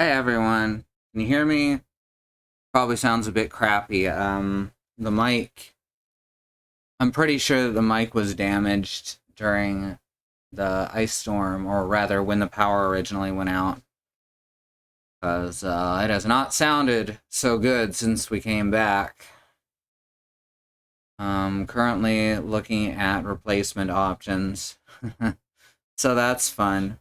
Hey everyone, can you hear me? Probably sounds a bit crappy. The mic, I'm pretty sure that the mic was damaged during the ice storm, or rather when the power originally went out. Because it has not sounded so good since we came back. Currently looking at replacement options. So that's fun.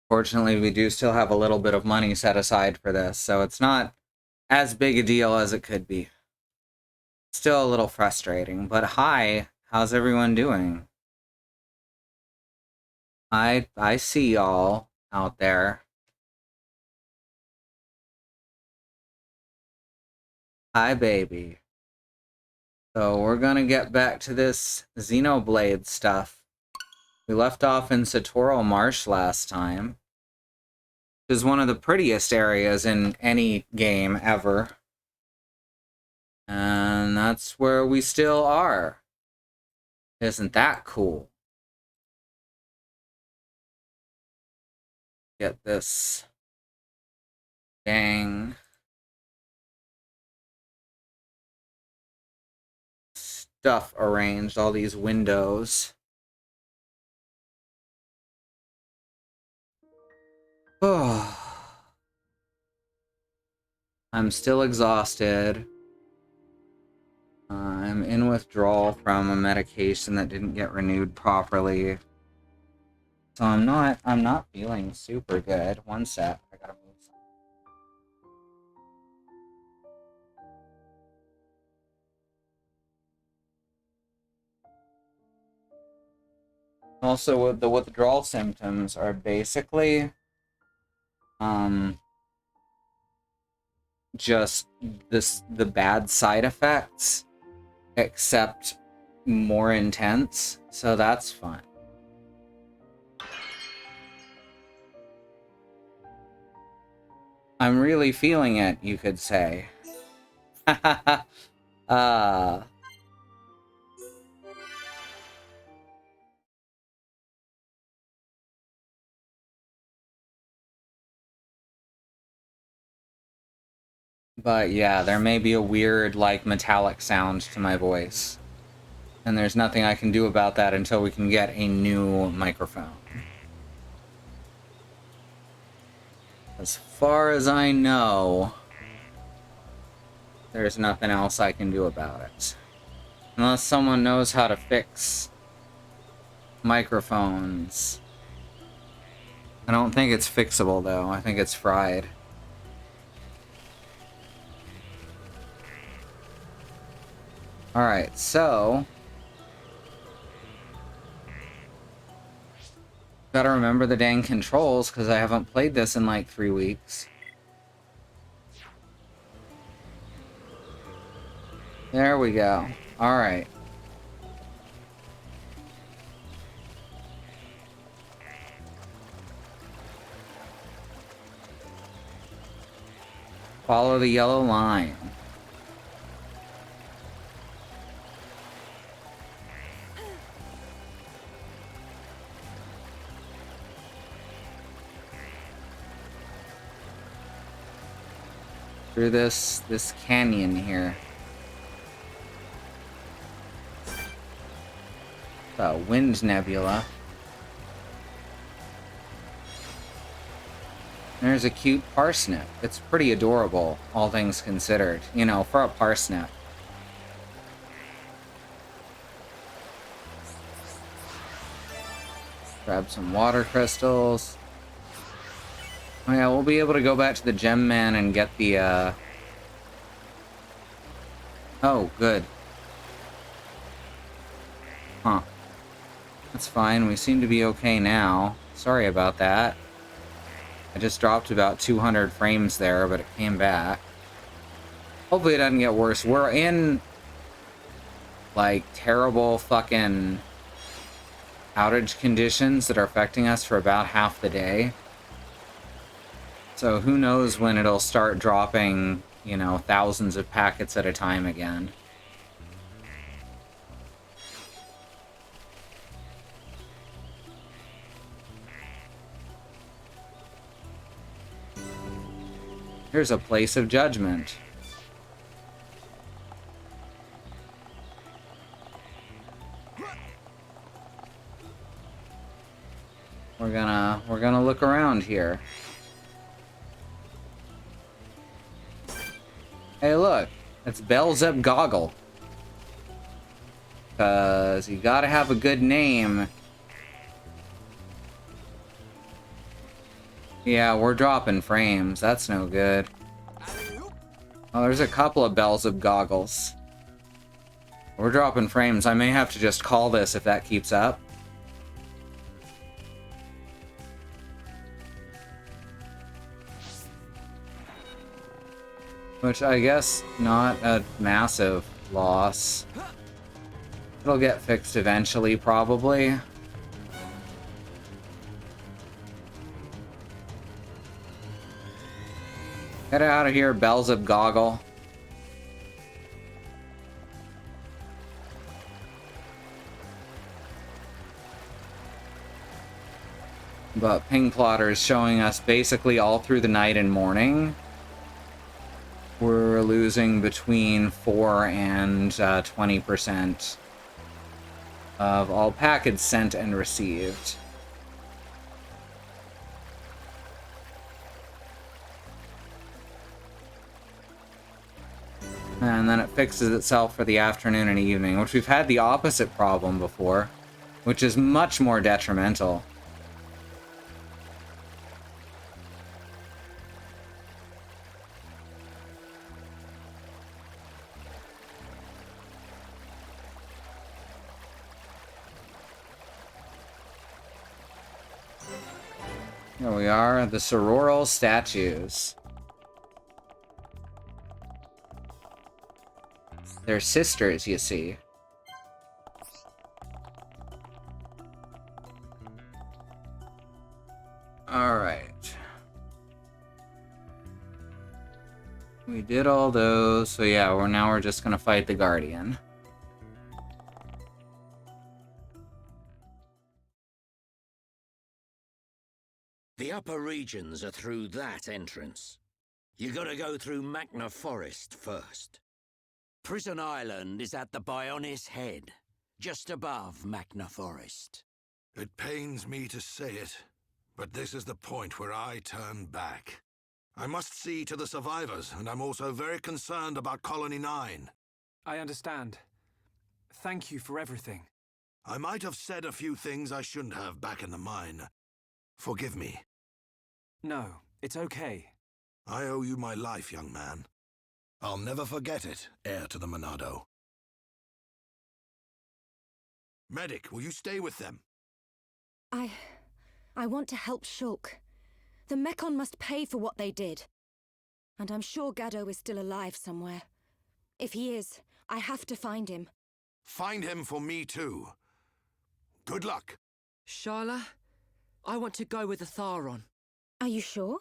Fortunately, we do still have a little bit of money set aside for this, so it's not as big a deal as it could be. Still a little frustrating, but hi, how's everyone doing? I see y'all out there. Hi, baby. So we're gonna get back to this Xenoblade stuff. We left off in Satoral Marsh last time. Which is one of the prettiest areas in any game ever. And that's where we still are. Isn't that cool? Get this dang stuff arranged, all these windows. Oh. I'm still exhausted. I'm in withdrawal from a medication that didn't get renewed properly. So I'm not feeling super good. One sec, I gotta move something. Also, the withdrawal symptoms are basically, um, just the bad side effects, except more intense, so that's fun. I'm really feeling it, you could say. uh, but yeah, there may be a weird, like, metallic sound to my voice. And there's nothing I can do about that until we can get a new microphone. As far as I know, there's nothing else I can do about it. Unless someone knows how to fix microphones. I don't think it's fixable, though. I think it's fried. Alright, so... gotta remember the dang controls, because I haven't played this in like 3 weeks. There we go. Alright. Follow the yellow line. Through this canyon here. The Wind Nebula. There's a cute parsnip. It's pretty adorable, all things considered. You know, for a parsnip. Grab some water crystals. Oh yeah, we'll be able to go back to the Gem Man and get the, oh, good. Huh. That's fine, we seem to be okay now. Sorry about that. I just dropped about 200 frames there, but it came back. Hopefully it doesn't get worse. We're in, like, terrible fucking outage conditions that are affecting us for about half the day. So who knows when it'll start dropping, you know, thousands of packets at a time again. Here's a place of judgment. We're gonna look around here. Hey, look, it's Beelzebub Goggle. Cause you gotta have a good name. Yeah, we're dropping frames. That's no good. Oh, there's a couple of Beelzebub Goggles. We're dropping frames. I may have to just call this if that keeps up. Which I guess not a massive loss. It'll get fixed eventually, probably. Get out of here, Beelzebub Goggle. But Ping Plotter is showing us basically all through the night and morning. We're losing between 4 and 20% of all packets sent and received. And then it fixes itself for the afternoon and evening, which we've had the opposite problem before, which is much more detrimental. Here we are, the sororal statues. They're sisters, you see. Alright. We did all those, so yeah, now we're just gonna fight the Guardian. The upper regions are through that entrance. You gotta go through Magna Forest first. Prison Island is at the Bionis Head, just above Magna Forest. It pains me to say it, but this is the point where I turn back. I must see to the survivors, and I'm also very concerned about Colony 9. I understand. Thank you for everything. I might have said a few things I shouldn't have back in the mine. Forgive me. No, it's okay. I owe you my life, young man. I'll never forget it, heir to the Monado. Medic, will you stay with them? I want to help Shulk. The Mekon must pay for what they did. And I'm sure Gaddo is still alive somewhere. If he is, I have to find him. Find him for me too. Good luck. Sharla, I want to go with the Tharon. Are you sure?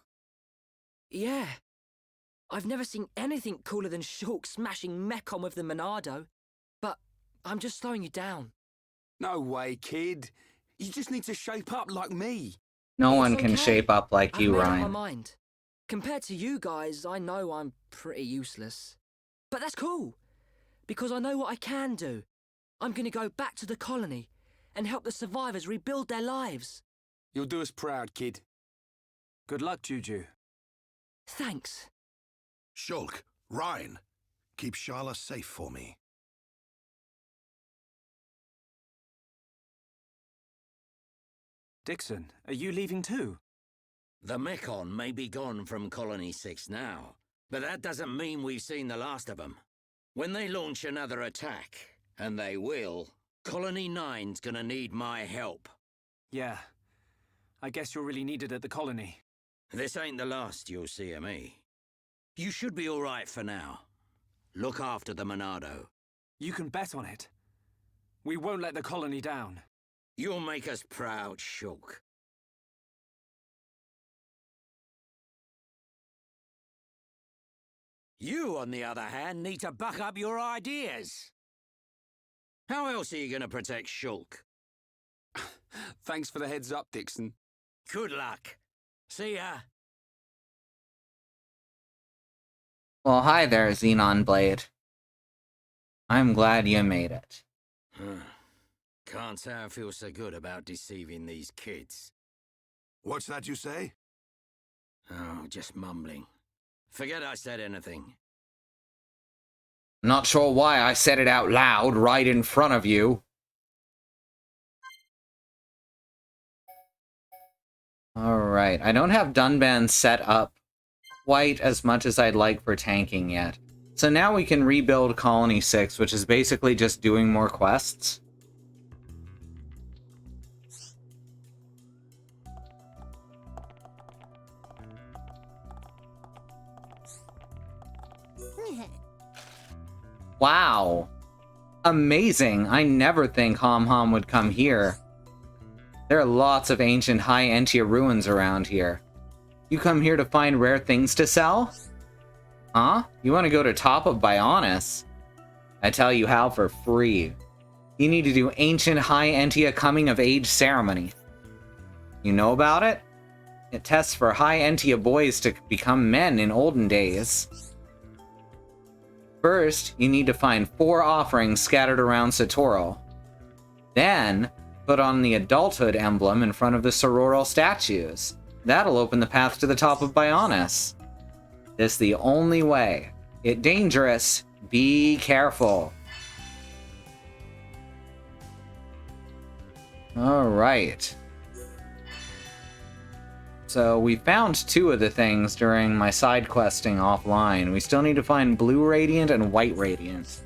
Yeah. I've never seen anything cooler than Shulk smashing Mekon with the Monado. But I'm just slowing you down. No way, kid. You just need to shape up like me. No one It's can okay. shape up like I've you, made up Ryan. my mind. Compared to you guys, I know I'm pretty useless. But that's cool, because I know what I can do. I'm gonna go back to the colony and help the survivors rebuild their lives. You'll do us proud, kid. Good luck, Juju. Thanks. Shulk, Ryan, keep Sharla safe for me. Dixon, are you leaving too? The Mekon may be gone from Colony 6 now, but that doesn't mean we've seen the last of them. When they launch another attack, and they will, Colony 9's gonna need my help. Yeah. I guess you're really needed at the colony. This ain't the last you'll see of me. You should be all right for now. Look after the Monado. You can bet on it. We won't let the colony down. You'll make us proud, Shulk. You, on the other hand, need to back up your ideas. How else are you going to protect Shulk? Thanks for the heads up, Dixon. Good luck. See ya. Well, hi there, Xenoblade. I'm glad you made it. Can't say I feel so good about deceiving these kids. What's that you say? Oh, just mumbling. Forget I said anything. Not sure why I said it out loud right in front of you. Alright, I don't have Dunban set up quite as much as I'd like for tanking yet. So now we can rebuild Colony 6, which is basically just doing more quests. Wow. Amazing. I never think Hom Hom would come here. There are lots of ancient High Entia ruins around here. You come here to find rare things to sell? Huh? You want to go to top of Bionis? I tell you how for free. You need to do ancient High Entia coming of age ceremony. You know about it? It tests for High Entia boys to become men in olden days. First, you need to find 4 offerings scattered around Satoral. Then, put on the adulthood emblem in front of the sororal statues. That'll open the path to the top of Bionis. This the only way. It dangerous. Be careful. Alright. So we found 2 of the things during my side questing offline. We still need to find Blue Radiant and White Radiant.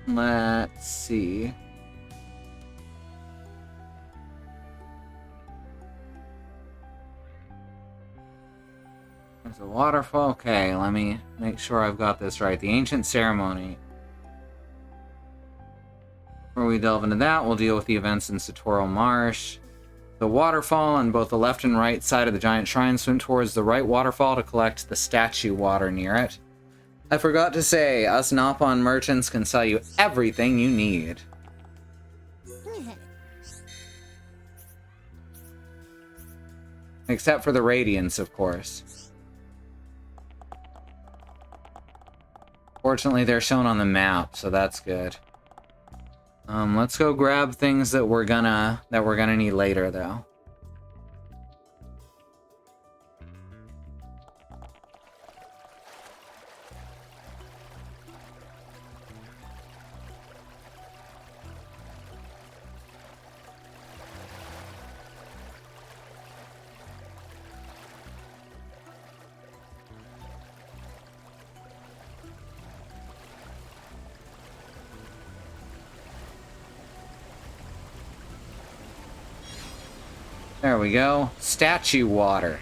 Let's see. There's a waterfall. Okay, let me make sure I've got this right. The Ancient Ceremony. Before we delve into that, we'll deal with the events in Satoral Marsh. The waterfall on both the left and right side of the giant shrine. Swim towards the right waterfall to collect the statue water near it. I forgot to say, us Nopon merchants can sell you everything you need. Except for the Radiance, of course. Fortunately, they're shown on the map, so that's good. Let's go grab things that we're gonna need later, though. There we go. Statue water.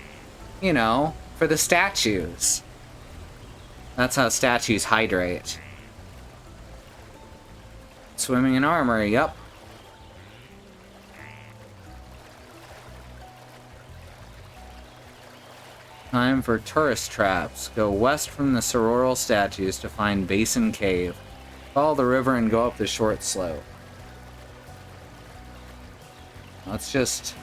You know, for the statues. That's how statues hydrate. Swimming in armor, yup. Time for tourist traps. Go west from the sororal statues to find Basin Cave. Follow the river and go up the short slope. Let's just...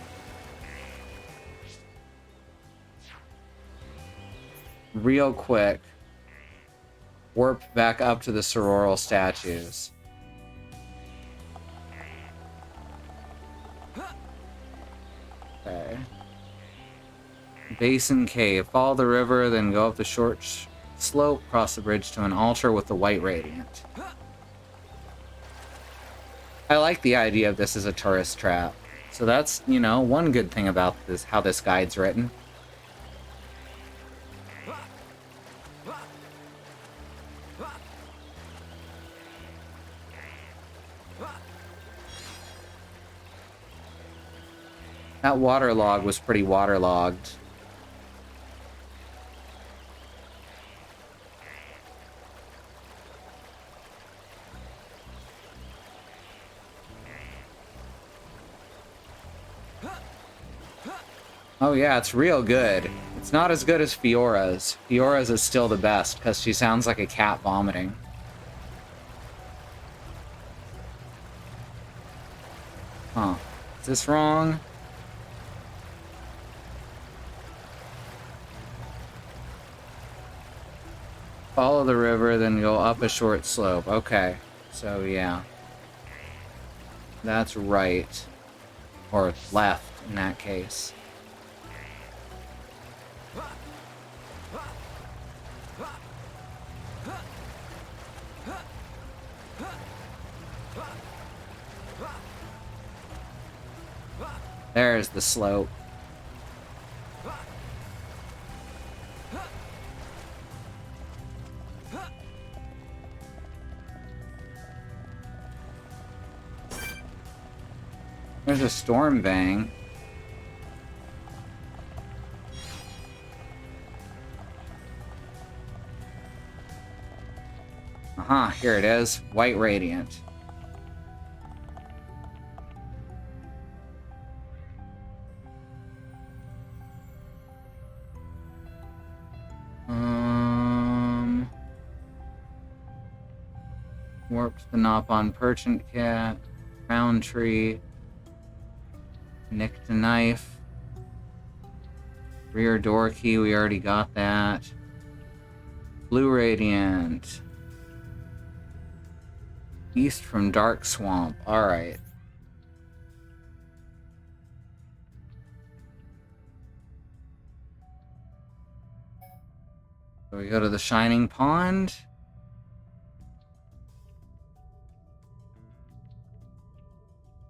real quick, warp back up to the sororal statues. Okay. Basin Cave. Follow the river, then go up the short slope, cross the bridge to an altar with the White Radiant. I like the idea of this as a tourist trap. So that's, you know, one good thing about this, how this guide's written. That waterlog was pretty waterlogged. Oh yeah, it's real good. It's not as good as Fiora's. Fiora's is still the best, because she sounds like a cat vomiting. Huh. Is this wrong? Follow the river, then go up a short slope. Okay. So, yeah. That's right. Or left, in that case. There's the slope. There's a storm bang. Aha, here it is. White Radiant. Warped the Nopon Perchant Cat. Crown Tree. Nicked a Knife. Rear door key, we already got that. Blue Radiant. East from Dark Swamp. Alright. So we go to the Shining Pond.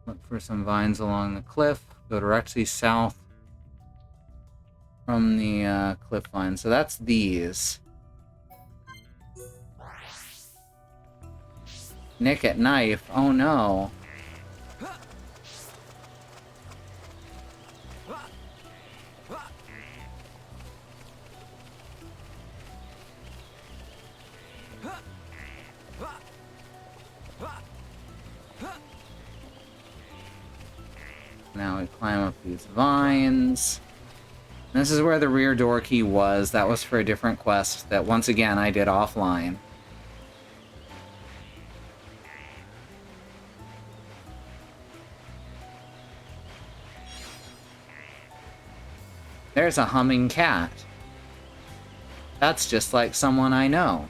Look for some vines along the cliff. Go directly south from the cliff line. So that's these. Nick at Knife. Oh no. Now we climb up these vines. This is where the rear door key was. That was for a different quest that, once again, I did offline. There's a humming cat. That's just like someone I know.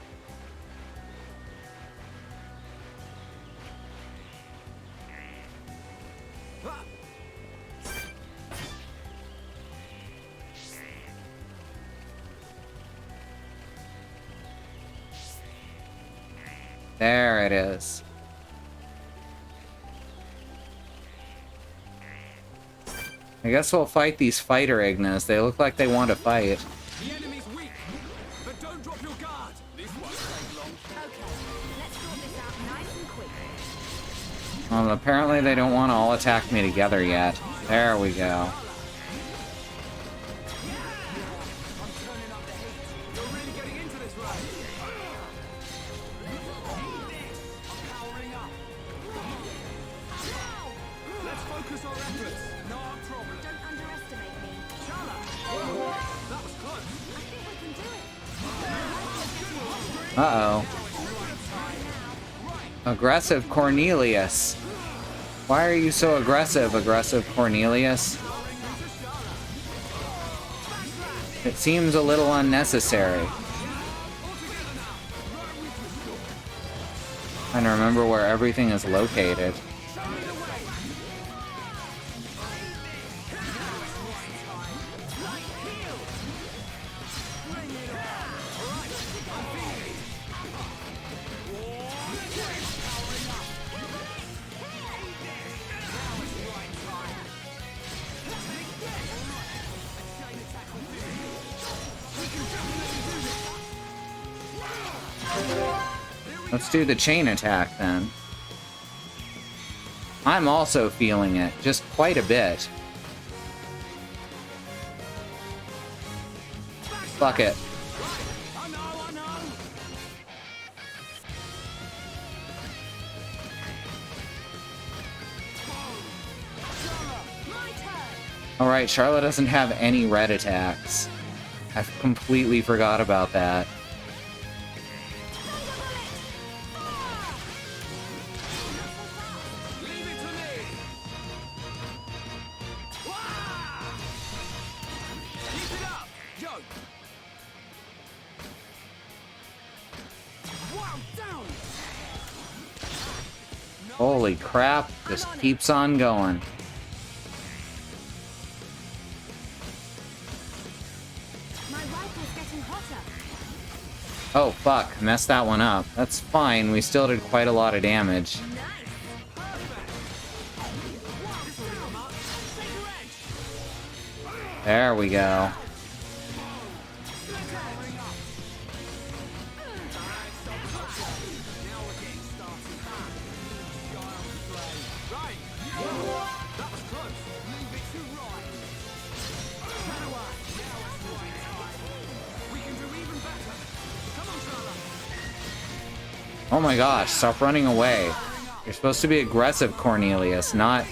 There it is. I guess we'll fight these fighter Ignas. They look like they want to fight. The enemy's weak, but don't drop your guard. This won't take long. Okay, let's sort this out nice and quick. Well, apparently they don't want to all attack me together yet. There we go. I'm turning up the heat. You're really getting into this, right? I'm powering up. Let's focus our efforts. No problem. Don't underestimate me. That was close. I think we can do it. Uh-oh. Aggressive Cornelius. Why are you so aggressive, aggressive Cornelius? It seems a little unnecessary. Trying to remember where everything is located. Let's do the chain attack then. I'm also feeling it, just quite a bit. Fuck it. Alright, Charlotte doesn't have any red attacks. I completely forgot about that. Holy crap, just keeps on going. My rifle's getting hotter. Oh fuck, messed that one up. That's fine, we still did quite a lot of damage. There we go. Oh my gosh, stop running away. You're supposed to be aggressive, Cornelius, not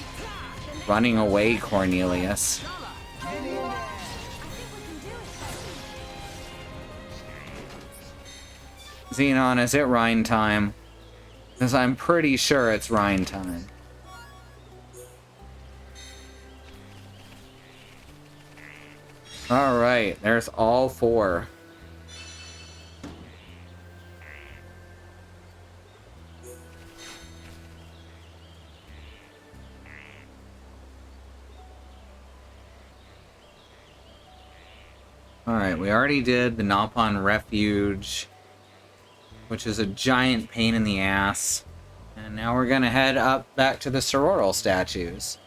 running away, Cornelius. Xenon, is it Rhine time? Because I'm pretty sure it's Rhine time. Alright, there's all four. Alright, we already did the Nopon Refuge, which is a giant pain in the ass. And now we're gonna head up back to the sororal statues.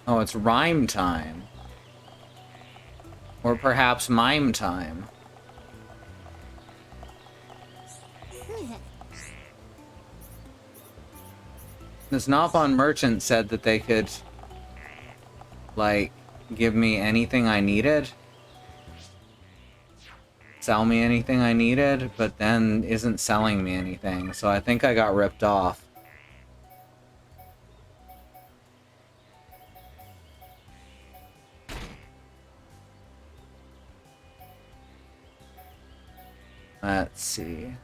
Oh, it's rhyme time. Or perhaps mime time. This Nopon merchant said that they could, like, give me anything I needed. Sell me anything I needed, but then isn't selling me anything. So I think I got ripped off. Let's see.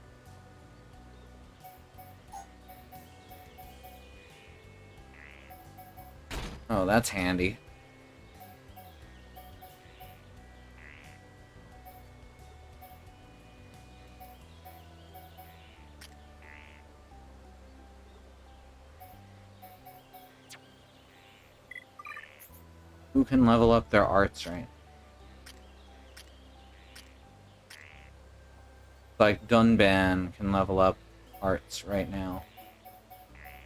Oh, that's handy. Who can level up their arts right? Like Dunban can level up arts right now.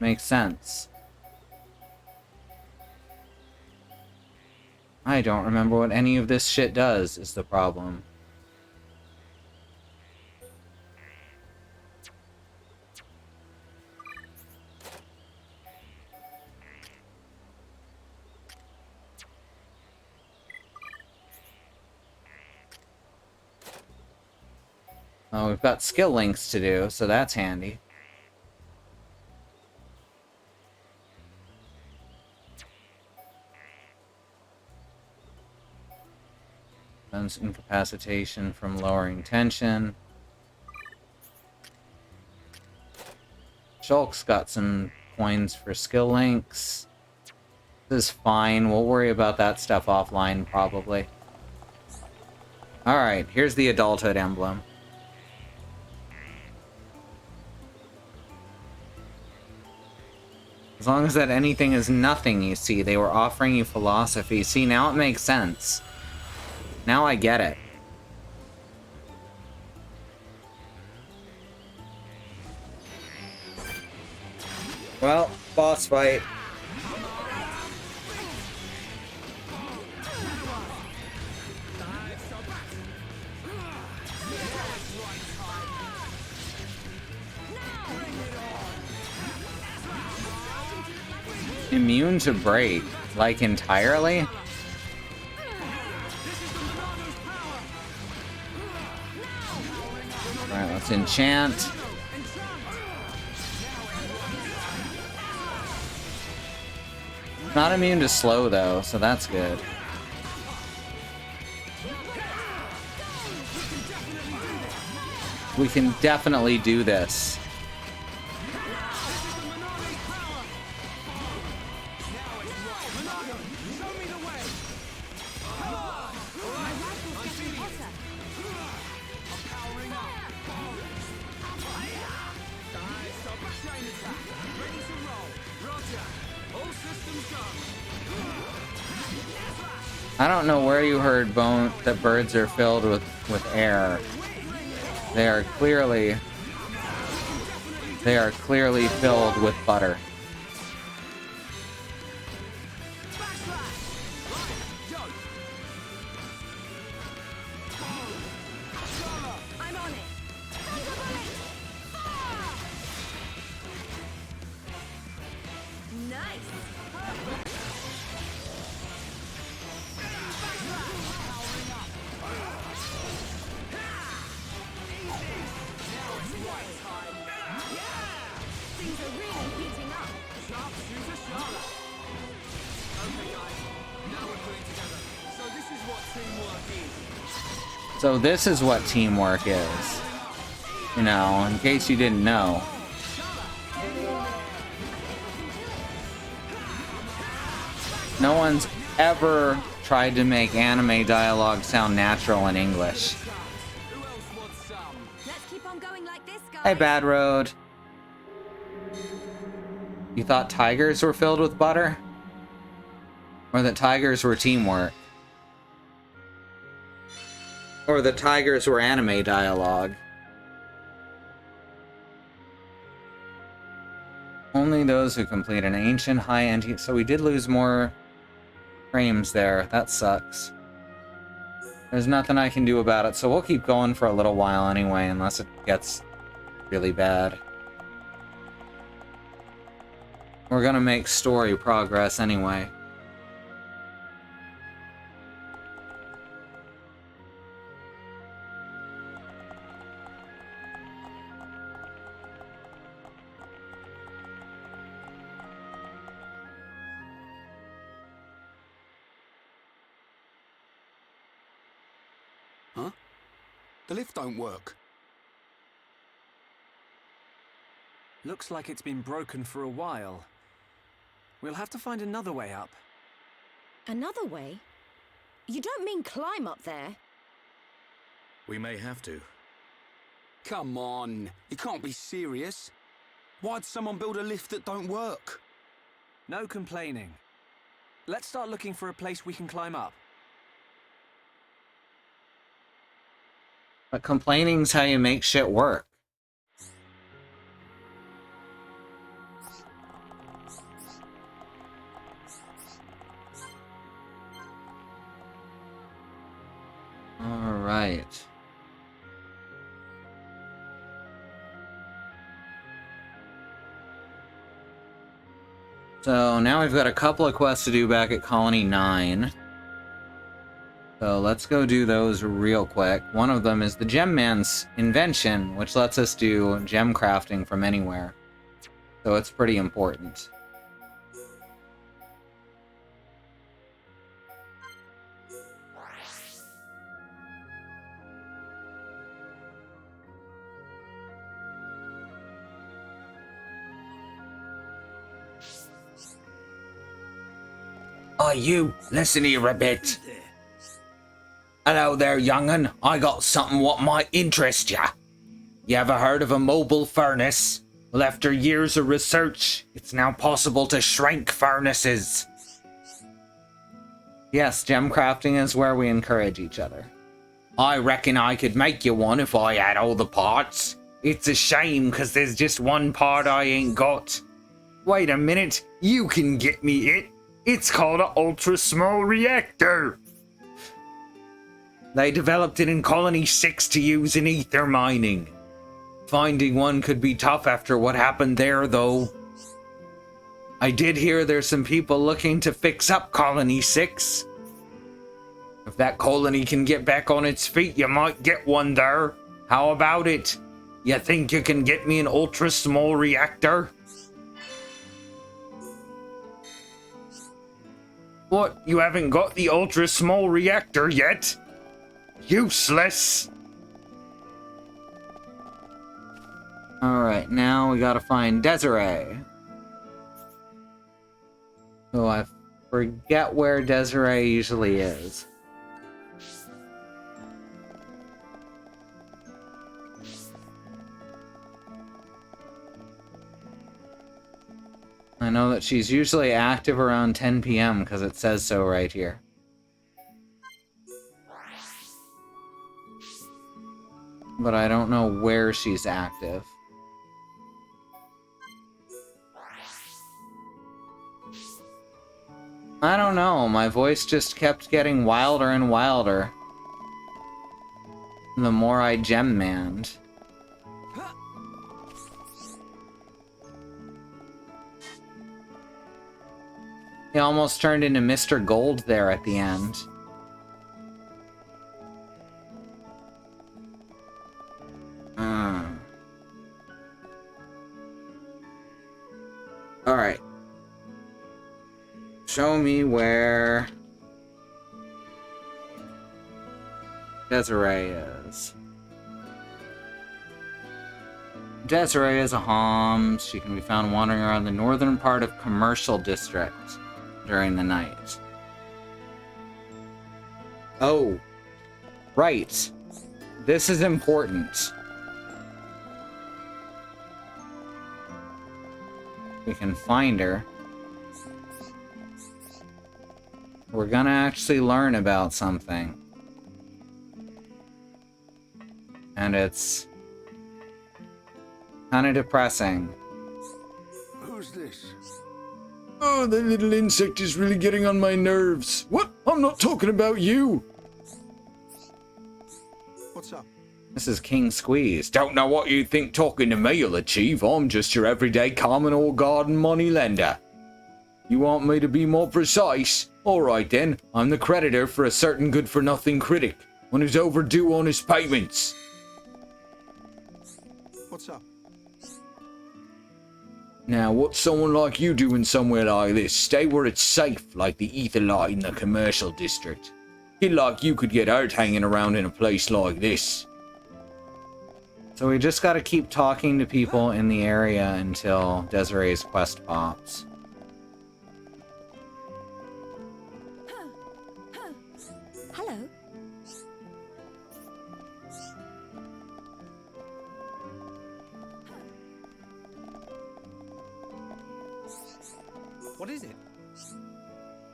Makes sense. I don't remember what any of this shit does, is the problem. Oh, we've got skill links to do, so that's handy. Prevents incapacitation from lowering tension. Shulk's got some coins for skill links. This is fine. We'll worry about that stuff offline, probably. Alright, here's the adulthood emblem. As long as that anything is nothing, you see, they were offering you philosophy. See, now it makes sense. Now I get it. Well, boss fight. Immune to break, like entirely? Alright, let's enchant. Not immune to slow though, so that's good. We can definitely do this. I don't know where you heard that birds are filled with air. They are clearly filled with butter. I'm on it. Nice. Things are really heating up. Sharpshooter Charlotte. Okay, guys. Now we're putting together. So this is what teamwork is. So this is what teamwork is. You know, in case you didn't know. No one's ever tried to make anime dialogue sound natural in English. Who else wants some? Let's keep on going like this, guys. Hey, Bad Road. You thought tigers were filled with butter? Or that tigers were teamwork? Or that tigers were anime dialogue? Only those who complete an ancient high-end... So we did lose more frames there. That sucks. There's nothing I can do about it, so we'll keep going for a little while anyway, unless it gets really bad. We're gonna make story progress anyway. Huh? The lift don't work. Looks like it's been broken for a while. We'll have to find another way up. Another way? You don't mean climb up there? We may have to. Come on, you can't be serious. Why'd someone build a lift that don't work? No complaining. Let's start looking for a place we can climb up. But complaining's how you make shit work. Alright. So now we've got a couple of quests to do back at Colony 9. So let's go do those real quick. One of them is the Gem Man's invention, which lets us do gem crafting from anywhere. So it's pretty important. Are you? Listen here a bit. Hello there, young'un. I got something what might interest ya. You ever heard of a mobile furnace? Well, after years of research, it's now possible to shrink furnaces. Yes, gem crafting is where we encourage each other. I reckon I could make you one if I had all the parts. It's a shame, 'cause there's just one part I ain't got. Wait a minute, you can get me it. It's called an ultra-small reactor. They developed it in Colony 6 to use in ether mining. Finding one could be tough after what happened there, though. I did hear there's some people looking to fix up Colony 6. If that colony can get back on its feet, you might get one there. How about it? You think you can get me an ultra-small reactor? What, you haven't got the ultra-small reactor yet? Useless! Alright, now we gotta find Desiree. So I forget where Desiree usually is. I know that she's usually active around 10 p.m. because it says so right here. but I don't know where she's active. I don't know, my voice just kept getting wilder and wilder the more I gem-manned. He almost turned into Mr. Gold there at the end. Alright. Show me where Desiree is. Desiree is a Homs. She can be found wandering around the northern part of Commercial District during the night. Oh. Right. This is important. We can find her. We're gonna actually learn about something. And it's kind of depressing. Who's this? Oh, that little insect is really getting on my nerves. What? I'm not talking about you. What's up? This is King Squeeze. Don't know what you think talking to me will achieve. I'm just your everyday common old garden money lender. You want me to be more precise? Alright then, I'm the creditor for a certain good-for-nothing critic, one who's overdue on his payments. What's up? Now, what's someone like you doing somewhere like this? Stay where it's safe, like the ether light in the Commercial District. Kid like you could get hurt hanging around in a place like this. So we just gotta keep talking to people in the area until Desiree's quest pops. Hello. What is it?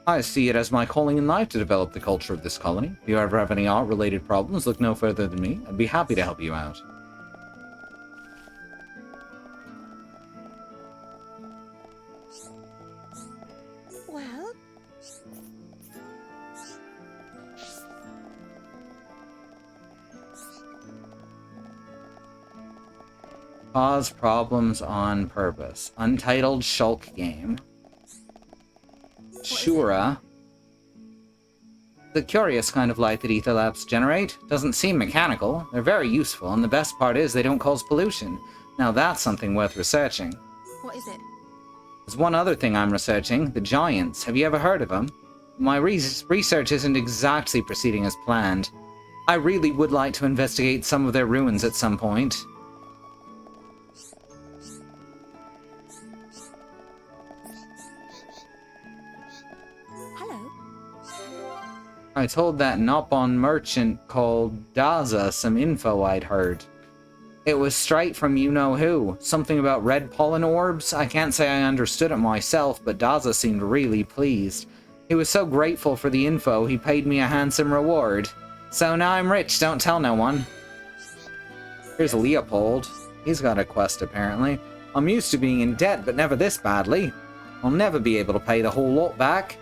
I see it as my calling in life to develop the culture of this colony. If you ever have any art-related problems, look no further than me. I'd be happy to help you out. Well, Cause problems on purpose. Untitled Shulk game. Shura. The curious kind of light that ether lamps generate doesn't seem mechanical. They're very useful, and the best part is they don't cause pollution. Now that's something worth researching. what is it? There's one other thing I'm researching, the Giants. Have you ever heard of them? My research isn't exactly proceeding as planned. I really would like to investigate some of their ruins at some point. Hello. I told that Nopon merchant called Daza some info I'd heard. It was straight from you-know-who. Something about red pollen orbs? I can't say I understood it myself, but Daza seemed really pleased. He was so grateful for the info, he paid me a handsome reward. So now I'm rich, don't tell no one. Here's Leopold. He's got a quest, apparently. I'm used to being in debt, but never this badly. I'll never be able to pay the whole lot back.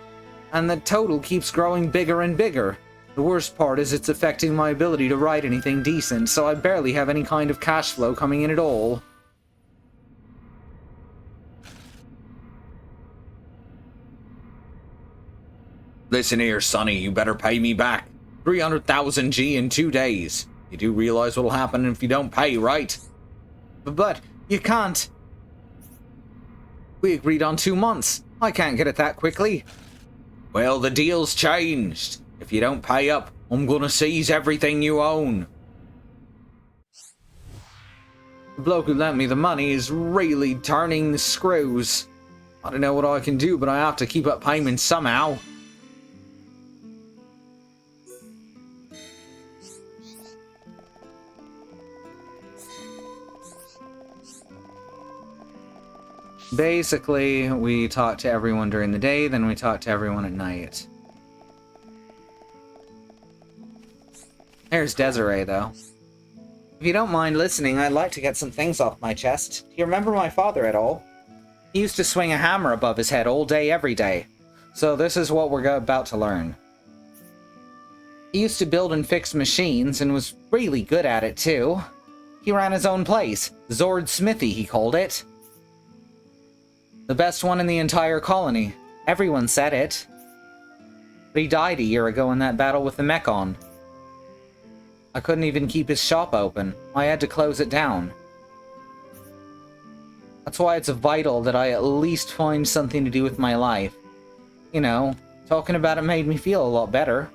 And the total keeps growing bigger and bigger. The worst part is it's affecting my ability to write anything decent, so I barely have any kind of cash flow coming in at all. Listen here, Sonny, you better pay me back. 300,000 G in 2 days. You do realize what'll happen if you don't pay, right? But you can't. We agreed on 2 months. I can't get it that quickly. Well, the deal's changed. If you don't pay up, I'm gonna seize everything you own. The bloke who lent me the money is really turning the screws. I don't know what I can do, but I have to keep up payments somehow. Basically, we talk to everyone during the day, then we talk to everyone at night. There's Desiree, though. If you don't mind listening, I'd like to get some things off my chest. Do you remember my father at all? He used to swing a hammer above his head all day, every day. So this is what we're about to learn. He used to build and fix machines and was really good at it too. He ran his own place. Zord's Smithy, he called it. The best one in the entire colony. Everyone said it. But he died a year ago in that battle with the Mechon. I couldn't even keep his shop open. I had to close it down. That's why it's vital that I at least find something to do with my life. You know, talking about it made me feel a lot better.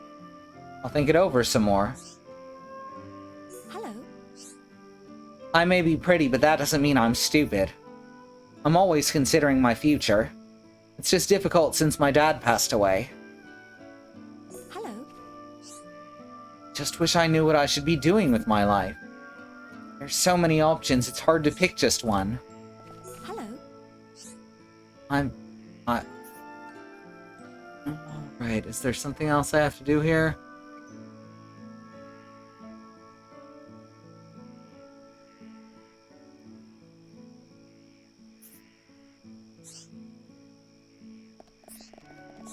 I'll think it over some more. Hello. I may be pretty, but that doesn't mean I'm stupid. I'm always considering my future. It's just difficult since my dad passed away. Hello. Just wish I knew what I should be doing with my life. There's so many options, it's hard to pick just one. Hello. Alright, is there something else I have to do here?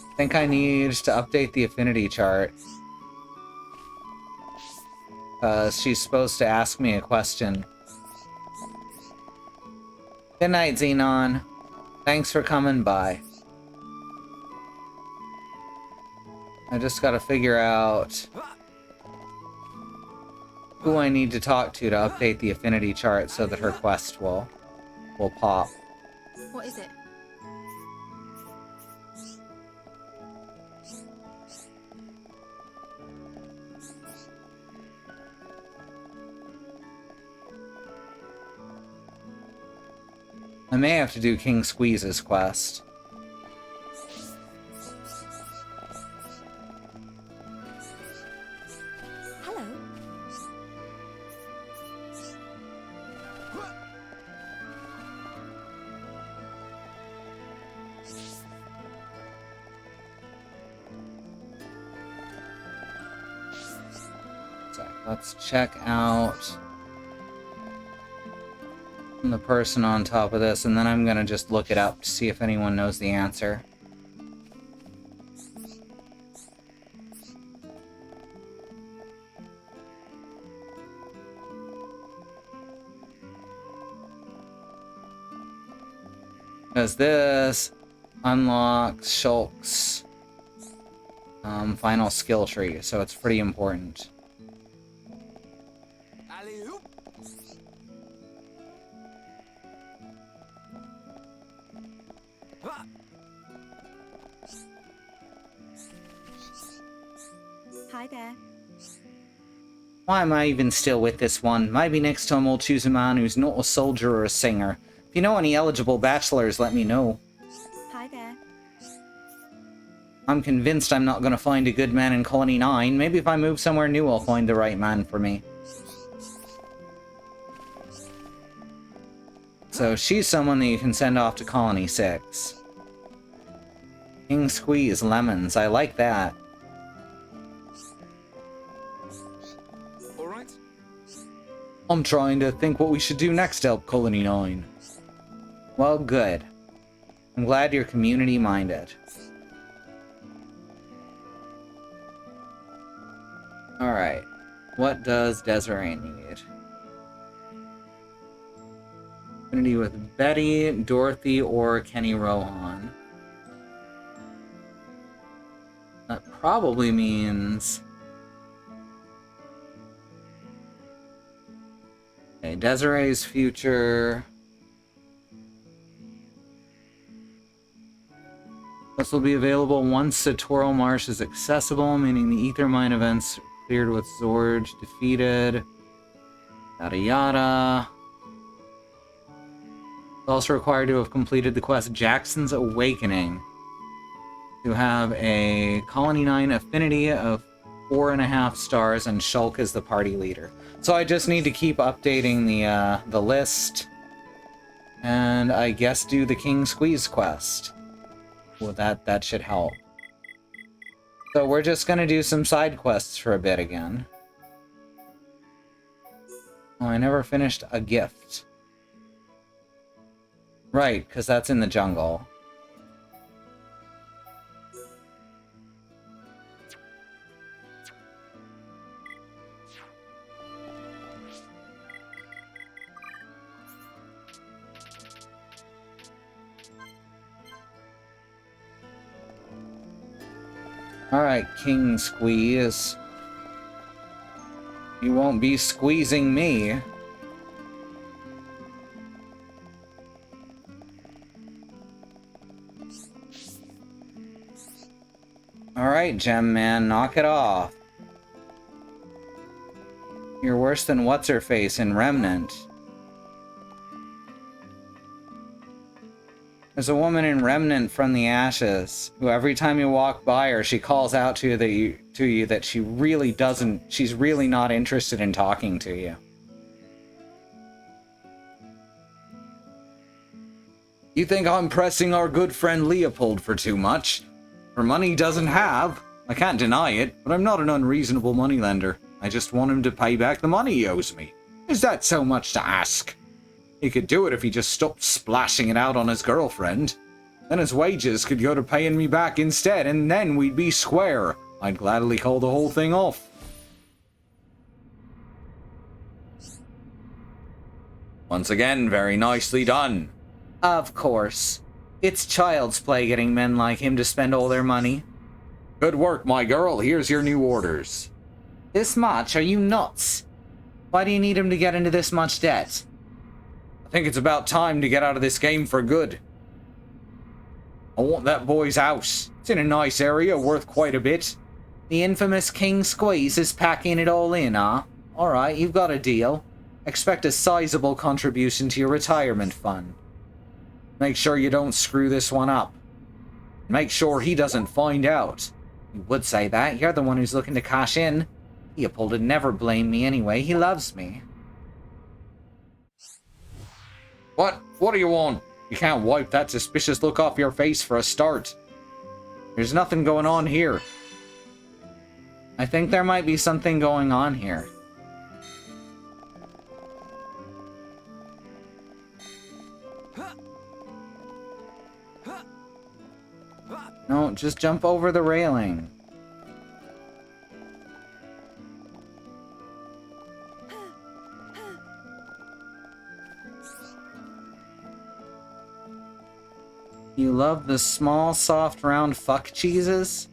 I think I need to update the affinity chart. She's supposed to ask me a question. Good night, Xenon. Thanks for coming by. I just gotta figure out who I need to talk to update the affinity chart so that her quest will pop. What is it? I may have to do King Squeeze's quest. Hello. So let's check out the person on top of this, and then I'm gonna just look it up to see if anyone knows the answer. Because this unlocks Shulk's final skill tree, so it's pretty important. Alley-oop. Hi there. Why am I even still with this one? Maybe next time I'll choose a man who's not a soldier or a singer. If you know any eligible bachelors, let me know. Hi there. I'm convinced I'm not gonna find a good man in Colony 9. Maybe if I move somewhere new, I'll find the right man for me. So she's someone that you can send off to Colony 6. King Squeeze, lemons. I like that. All right. I'm trying to think what we should do next, Help Colony 9. Well, good. I'm glad you're community-minded. Alright. What does Desiree need? Affinity with Betty, Dorothy, or Kenny Rohan. That probably means... Okay, Desiree's future... This will be available once Satoral Marsh is accessible, meaning the Ether Mine events cleared with Zord defeated. Yada yada. It's also required to have completed the quest Jackson's Awakening to have a Colony 9 affinity of 4.5 stars, and Shulk is the party leader. So I just need to keep updating the list, and I guess do the King Squeeze quest. Well, that should help. So we're just gonna do some side quests for a bit again. Oh, I never finished a gift. Right, because that's in the jungle. Alright, King Squeeze. You won't be squeezing me. Alright, Gem Man, knock it off. You're worse than What's-Her-Face in Remnant. There's a woman in Remnant from the Ashes who every time you walk by her, she calls out to you that she really doesn't, she's really not interested in talking to you. You think I'm pressing our good friend Leopold for too much? For money he doesn't have. I can't deny it, but I'm not an unreasonable moneylender. I just want him to pay back the money he owes me. Is that so much to ask? He could do it if he just stopped splashing it out on his girlfriend. Then his wages could go to paying me back instead, and then we'd be square. I'd gladly call the whole thing off. Once again, very nicely done. Of course. It's child's play getting men like him to spend all their money. Good work, my girl. Here's your new orders. This much? Are you nuts? Why do you need him to get into this much debt? I think it's about time to get out of this game for good. I want that boy's house. It's in a nice area, worth quite a bit. The infamous King Squeeze is packing it all in, huh? Alright, you've got a deal. Expect a sizable contribution to your retirement fund. Make sure you don't screw this one up. Make sure he doesn't find out. You would say that. You're the one who's looking to cash in. Leopold would never blame me anyway. He loves me. What? What do you want? You can't wipe that suspicious look off your face for a start. There's nothing going on here. I think there might be something going on here. No, just jump over the railing. You love the small, soft, round fuck cheeses?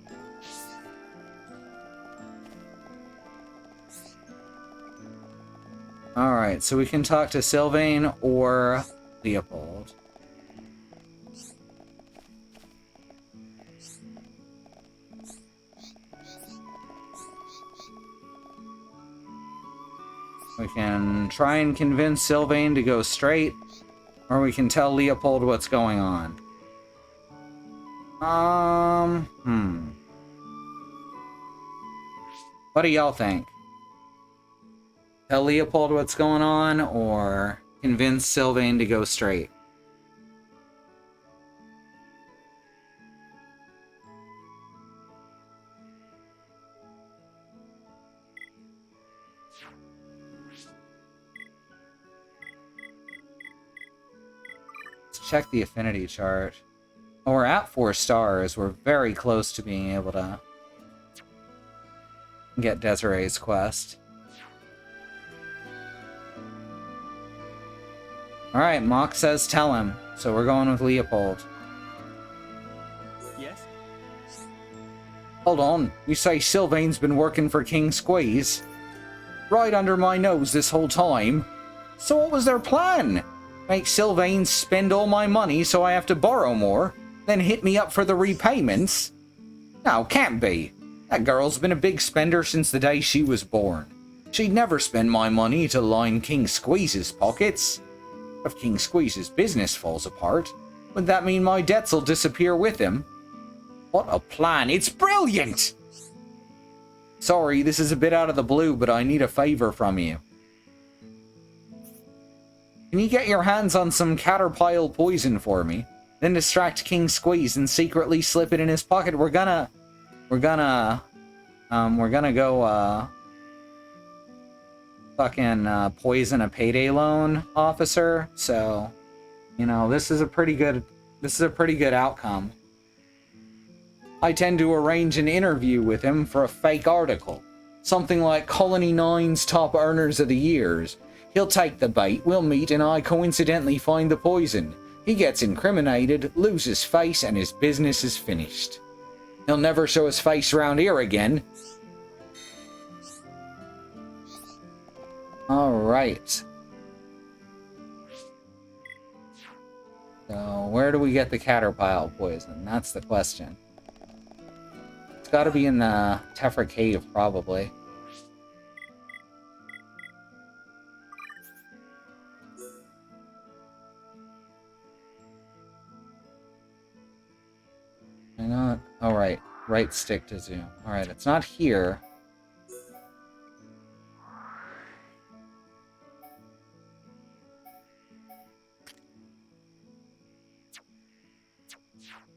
Alright, so we can talk to Sylvain or Leopold. We can try and convince Sylvain to go straight, or we can tell Leopold what's going on. What do y'all think? Tell Leopold what's going on, or convince Sylvain to go straight? Let's check the affinity chart. Oh, we're at 4 stars. We're very close to being able to get Desiree's quest. Alright, Mock says tell him. So we're going with Leopold. Yes? Hold on. You say Sylvain's been working for King Squeeze? Right under my nose this whole time. So what was their plan? Make Sylvain spend all my money so I have to borrow more? Then hit me up for the repayments? No, can't be. That girl's been a big spender since the day she was born. She'd never spend my money to line King Squeeze's pockets. If King Squeeze's business falls apart, would that mean my debts will disappear with him? What a plan. It's brilliant! Sorry, this is a bit out of the blue, but I need a favor from you. Can you get your hands on some caterpillar poison for me? Then distract King Squeeze and secretly slip it in his pocket. We're gonna go, fucking poison a payday loan officer. So, you know, this is a pretty good outcome. I tend to arrange an interview with him for a fake article. Something like Colony 9's top earners of the years. He'll take the bait, we'll meet, and I coincidentally find the poison. He gets incriminated, loses face, and his business is finished. He'll never show his face around here again. Alright. So, where do we get the caterpillar poison? That's the question. It's gotta be in the Tephra Cave, probably. Why not? Oh, right stick to zoom. Alright, it's not here.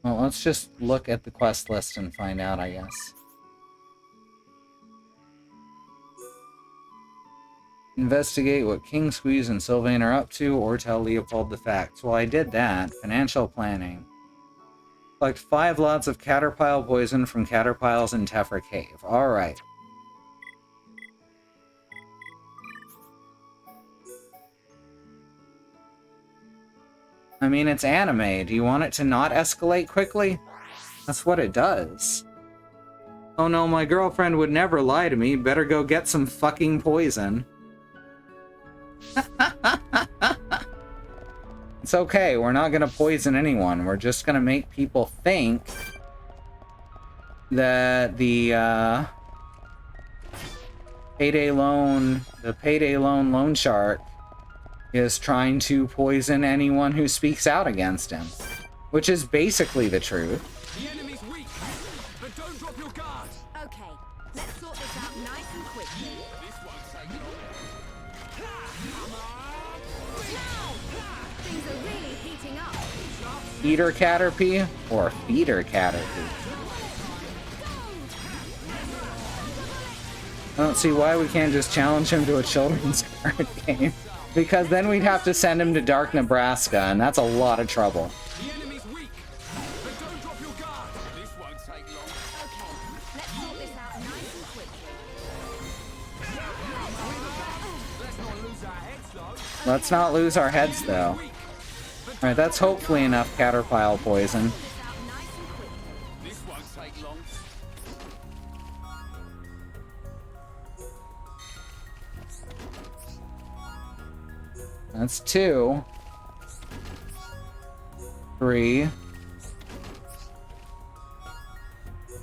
Well, let's just look at the quest list and find out, I guess. Investigate what King Squeeze and Sylvain are up to, or tell Leopold the facts. Well, I did that. Financial planning. Collect 5 lots of caterpillar poison from caterpillars in Tephra Cave. Alright. I mean, it's anime. Do you want it to not escalate quickly? That's what it does. Oh no, my girlfriend would never lie to me. Better go get some fucking poison. It's okay, we're not gonna poison anyone. We're just gonna make people think that the payday loan loan shark is trying to poison anyone who speaks out against him, which is basically the truth. The enemy's weak, but don't drop your guard. Okay, let's sort this out nice and quickly. This won't take long. Things are really heating up. Eater Caterpie or Feeder Caterpie? I don't see why we can't just challenge him to a children's card game. Because then we'd have to send him to Dark Nebraska, and that's a lot of trouble. The enemy's weak, but don't drop your guard. This won't take long. Okay, let's sort this out nice and quickly. Let's not lose our heads, though. Let's not lose our heads, though. Alright, that's hopefully enough caterpillar poison. This won't take long. That's 2. 3.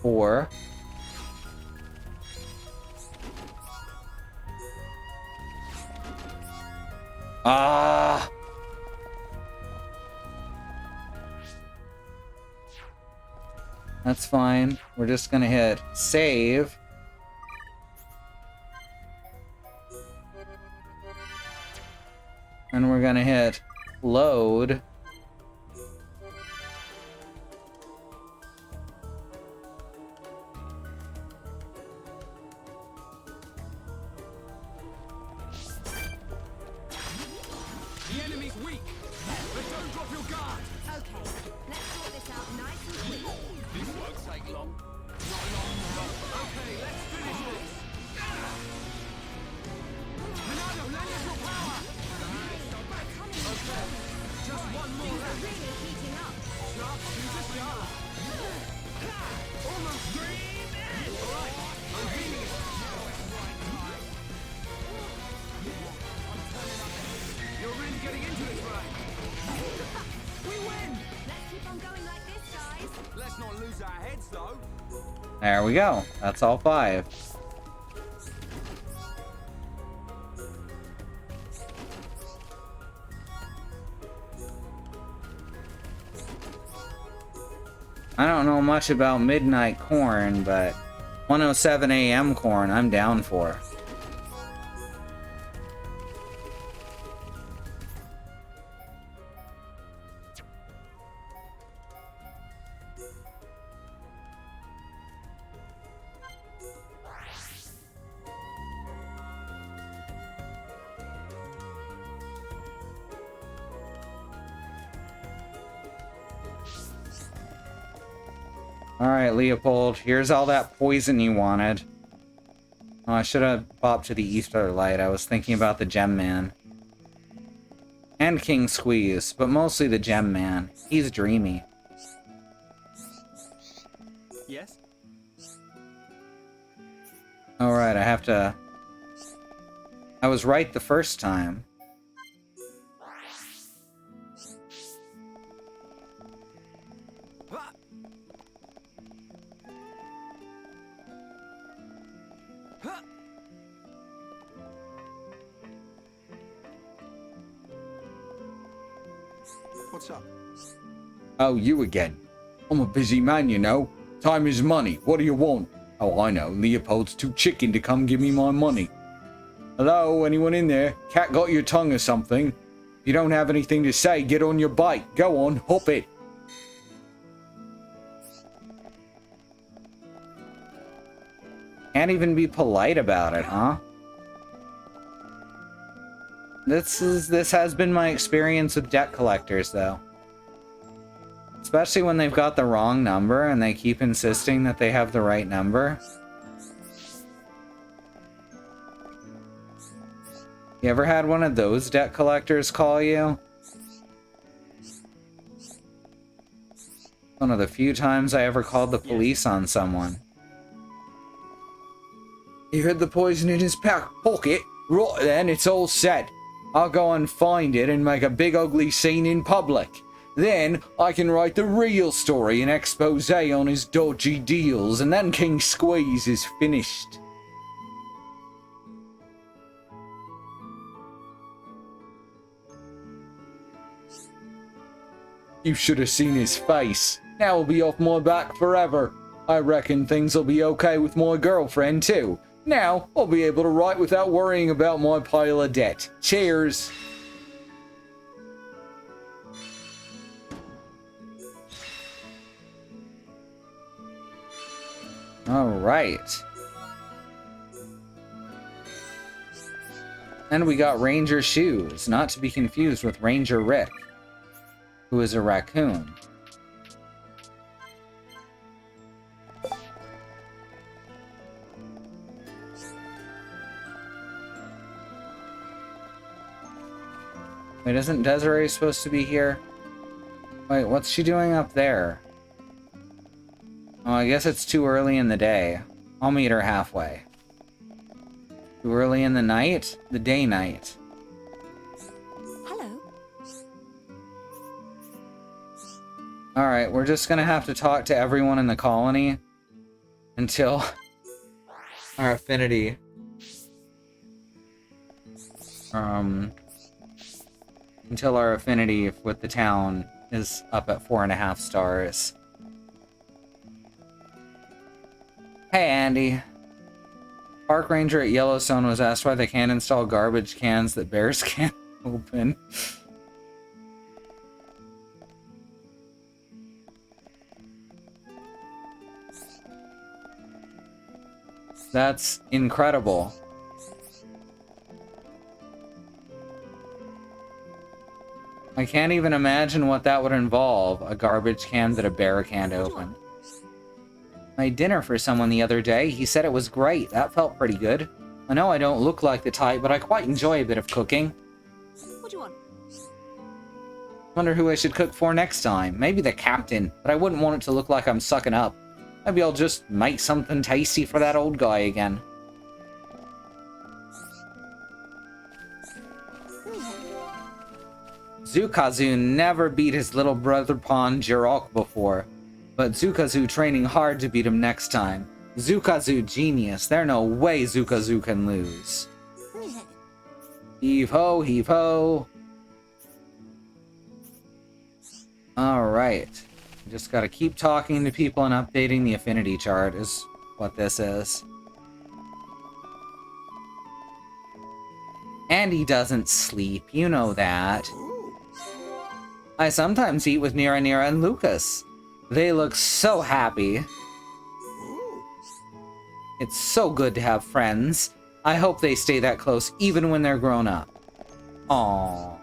4. Ah! That's fine. We're just gonna hit save. And we're gonna hit load. The enemy's weak, but don't drop your guard. Okay, let's sort this out nice and quickly. This won't take long. Not long now. Okay, let's finish this. Ronaldo, lend us your power. Okay, just one more Things are left. really heating up. Sharp, you just are. Almost dream in. All right, I'm beating it. You're really getting into this, right? We win. Let's keep on going like this, guys. Let's not lose our heads, though. There we go. That's all 5. I don't know much about Midnight Corn, but 107 AM Corn I'm down for. Alright, Leopold, here's all that poison you wanted. Oh, I should have bopped to the Ether Light. I was thinking about the Gem Man. And King Squeeze, but mostly the Gem Man. He's dreamy. Yes? Alright, I have to... I was right the first time. What's up? Oh, you again. I'm a busy man, you know. Time is money. What do you want? Oh, I know. Leopold's too chicken to come give me my money. Hello, anyone in there? Cat got your tongue or something? If you don't have anything to say, get on your bike. Go on, hop it. Can't even be polite about it, huh? This has been my experience with debt collectors, though. Especially when they've got the wrong number and they keep insisting that they have the right number. You ever had one of those debt collectors call you? One of the few times I ever called the police on someone. You had the poison in his pocket? Right then, it's all set. I'll go and find it and make a big ugly scene in public. Then I can write the real story, an expose on his dodgy deals, and then King Squeeze is finished. You should have seen his face. Now he'll be off my back forever. I reckon things will be okay with my girlfriend too. Now I'll be able to write without worrying about my pile of debt. Cheers! Alright. And we got Ranger Shoes, not to be confused with Ranger Rick, who is a raccoon. Wait, isn't Desiree supposed to be here? Wait, what's she doing up there? Oh, I guess it's too early in the day. I'll meet her halfway. Too early in the night? The day-night. Hello. Alright, we're just gonna have to talk to everyone in the colony until our affinity until our affinity with the town is up at 4.5 stars. Hey, Andy. Park ranger at Yellowstone was asked why they can't install garbage cans that bears can't open. That's incredible. I can't even imagine what that would involve, a garbage can that a bear can't open. I made dinner for someone the other day. He said it was great. That felt pretty good. I know I don't look like the type, but I quite enjoy a bit of cooking. What do you want? Wonder who I should cook for next time. Maybe the captain, but I wouldn't want it to look like I'm sucking up. Maybe I'll just make something tasty for that old guy again. Zukazu never beat his little brother pawn Jirok before, but Zukazu training hard to beat him next time. Zukazu genius. There's no way Zukazu can lose. Heave ho, heave ho. Alright. Just gotta keep talking to people and updating the affinity chart is what this is. And he doesn't sleep, you know that. I sometimes eat with Nira Nira and Lucas. They look so happy. It's so good to have friends. I hope they stay that close even when they're grown up. Aww.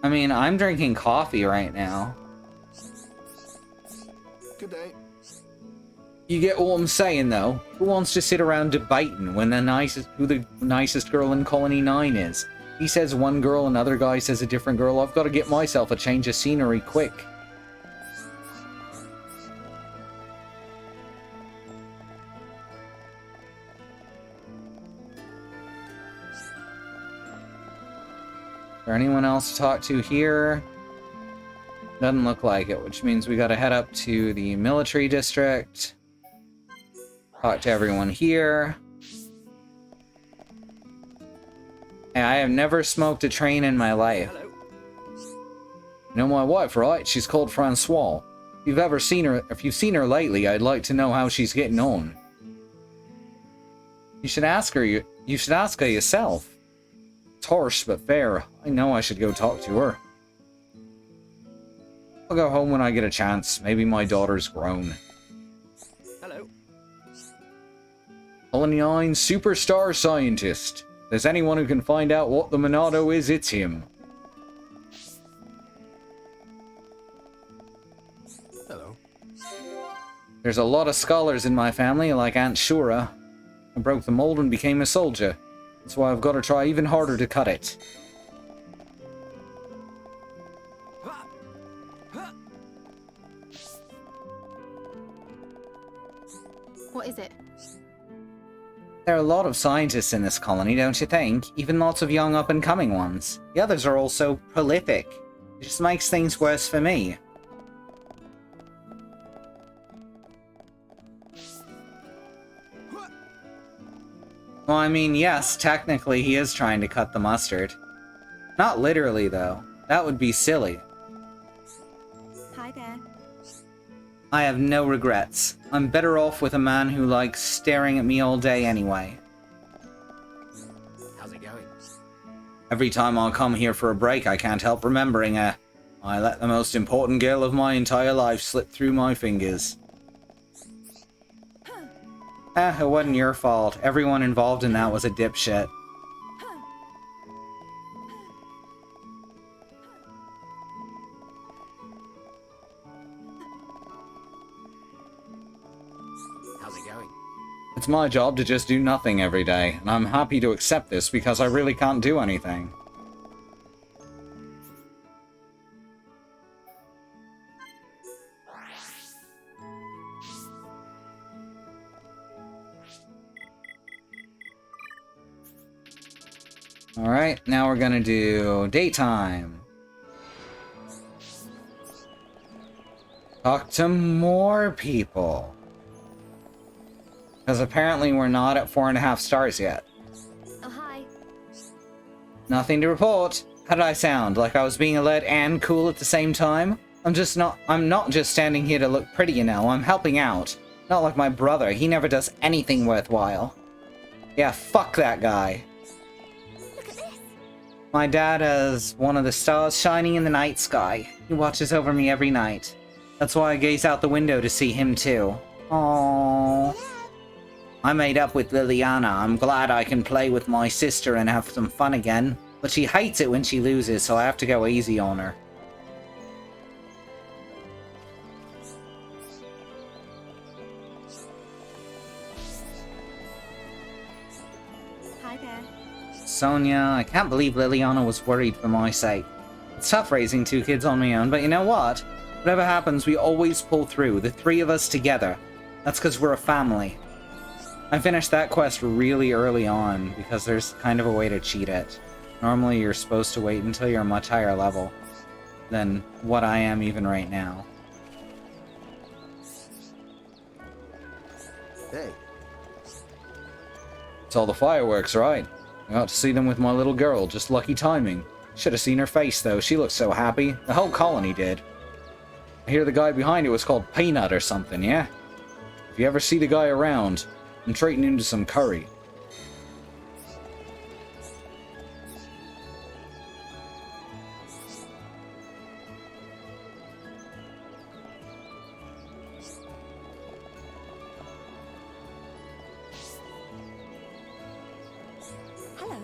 I mean, I'm drinking coffee right now. Good day. You get what I'm saying, though? Who wants to sit around debating when who the nicest girl in Colony 9 is? He says one girl, another guy says a different girl. I've got to get myself a change of scenery quick. Is there anyone else to talk to here? Doesn't look like it, which means we gotta head up to the military district. Talk to everyone here. Hey, I have never smoked a train in my life. Hello. You know my wife, right? She's called Francois. If you've seen her lately, I'd like to know how she's getting on. You should ask her. You should ask her yourself. It's harsh, but fair. I know I should go talk to her. I'll go home when I get a chance. Maybe my daughter's grown. Hello. Colony 9 superstar scientist. If there's anyone who can find out what the Monado is, it's him. Hello. There's a lot of scholars in my family, like Aunt Shura. I broke the mold and became a soldier. That's why I've got to try even harder to cut it. What is it? There are a lot of scientists in this colony, don't you think? Even lots of young up-and-coming ones. The others are all so prolific. It just makes things worse for me. Well, I mean, yes, technically he is trying to cut the mustard. Not literally, though. That would be silly. Hi there. I have no regrets. I'm better off with a man who likes staring at me all day anyway. How's it going? Every time I come here for a break, I can't help remembering her. I let the most important girl of my entire life slip through my fingers. It wasn't your fault. Everyone involved in that was a dipshit. How's it going? It's my job to just do nothing every day, and I'm happy to accept this because I really can't do anything. Alright, now we're gonna do daytime. Talk to more people. Because apparently we're not at 4.5 stars yet. Oh, hi. Nothing to report. How did I sound? Like I was being alert and cool at the same time? I'm not just standing here to look pretty, you know. I'm helping out. Not like my brother. He never does anything worthwhile. Yeah, fuck that guy. Look at this. My dad is one of the stars shining in the night sky. He watches over me every night. That's why I gaze out the window to see him too. Aww. I made up with Liliana. I'm glad I can play with my sister and have some fun again. But she hates it when she loses, so I have to go easy on her. Hi there. Sonia, I can't believe Liliana was worried for my sake. It's tough raising 2 kids on my own, but you know what? Whatever happens, we always pull through, the 3 of us together. That's because we're a family. I finished that quest really early on, because there's kind of a way to cheat it. Normally you're supposed to wait until you're a much higher level than what I am even right now. Hey. It's all the fireworks, right? I got to see them with my little girl, just lucky timing. Should have seen her face, though. She looked so happy. The whole colony did. I hear the guy behind it was called Peanut or something, yeah? If you ever see the guy around, I'm treating him to some curry. Hello.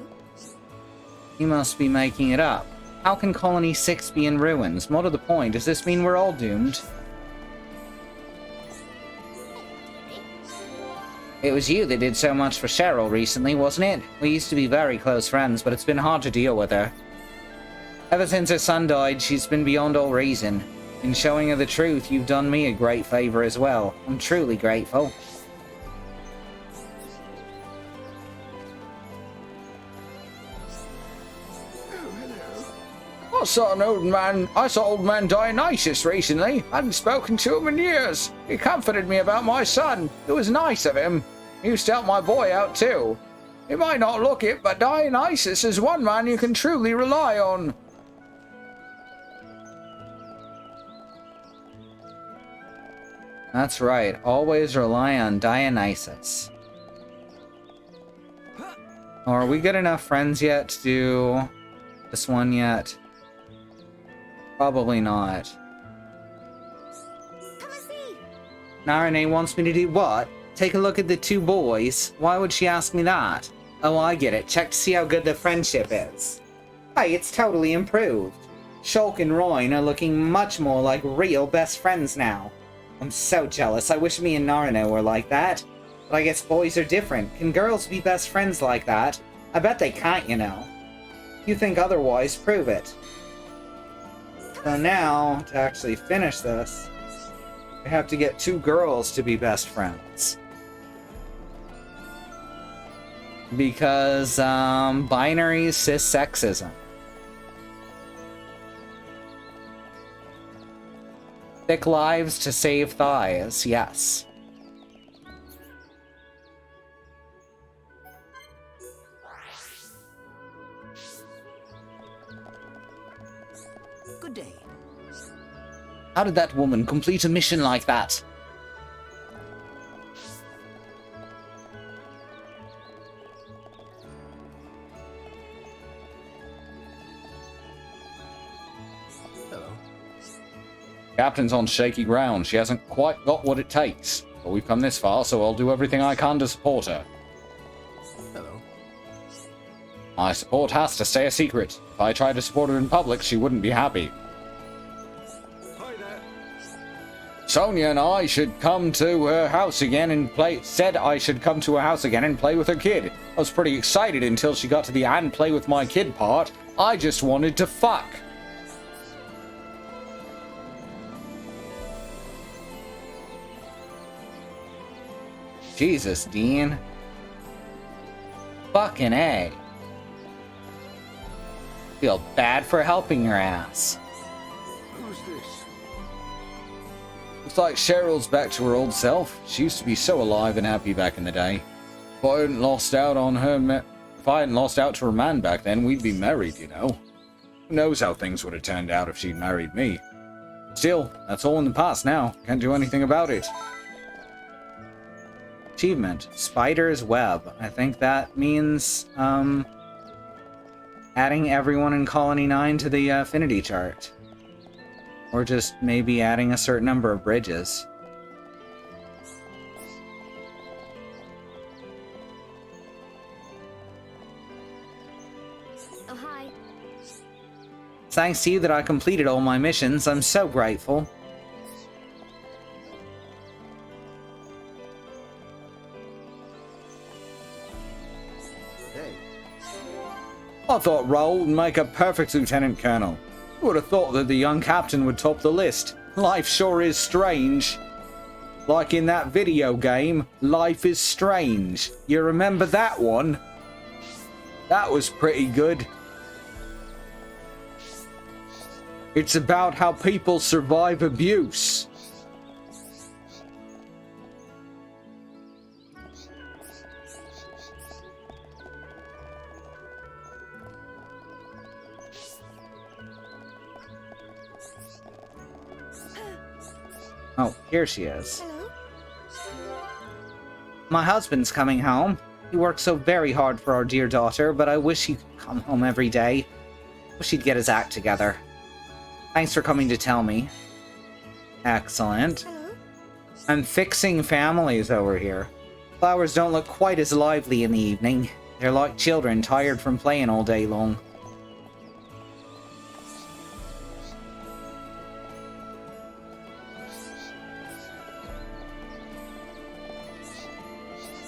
He must be making it up. How can Colony 6 be in ruins? More to the point, does this mean we're all doomed? It was you that did so much for Cheryl recently, wasn't it? We used to be very close friends, but it's been hard to deal with her. Ever since her son died, she's been beyond all reason. In showing her the truth, you've done me a great favor as well. I'm truly grateful. I saw old man Dionysus recently. I hadn't spoken to him in years. He comforted me about my son. It was nice of him. He used to help my boy out too. You might not look it, but Dionysus is one man you can truly rely on. That's right. Always rely on Dionysus. Oh, are we good enough friends yet to do this one yet? Probably not. Come and see. Narine wants me to do what? Take a look at the two boys. Why would she ask me that? Oh, I get it. Check to see how good the friendship is. Hey, it's totally improved. Shulk and Royne are looking much more like real best friends now. I'm so jealous. I wish me and Narine were like that. But I guess boys are different. Can girls be best friends like that? I bet they can't, you know. If you think otherwise, prove it. So now, to actually finish this, we have to get two girls to be best friends. Because, binary cis-sexism. Thick lives to save thighs, yes. Good day. How did that woman complete a mission like that? Hello. Captain's on shaky ground. She hasn't quite got what it takes. But we've come this far, so I'll do everything I can to support her. Hello. My support has to stay a secret. If I tried to support her in public, she wouldn't be happy. Hi there. Sonia and I should come to her house again and play. Said I should come to her house again and play with her kid. I was pretty excited until she got to the and play with my kid part. I just wanted to fuck. Jesus, Dean. Fucking A. Feel bad for helping your ass. Who's this? Looks like Cheryl's back to her old self. She used to be so alive and happy back in the day. If I hadn't lost out to her man back then, we'd be married, you know. Who knows how things would have turned out if she'd married me. Still, that's all in the past now. Can't do anything about it. Achievement. Spider's Web. I think that means, adding everyone in Colony 9 to the affinity chart. Or just maybe adding a certain number of bridges. Oh, hi. Thanks to you that I completed all my missions. I'm so grateful. I thought Raoul would make a perfect lieutenant colonel. Who would have thought that the young captain would top the list? Life sure is strange. Like in that video game, Life is Strange. You remember that one? That was pretty good. It's about how people survive abuse. Oh, here she is. Hello? My husband's coming home. He works so very hard for our dear daughter, but I wish he could come home every day. Wish he'd get his act together. Thanks for coming to tell me. Excellent. Hello? I'm fixing families over here. Flowers don't look quite as lively in the evening. They're like children tired from playing all day long.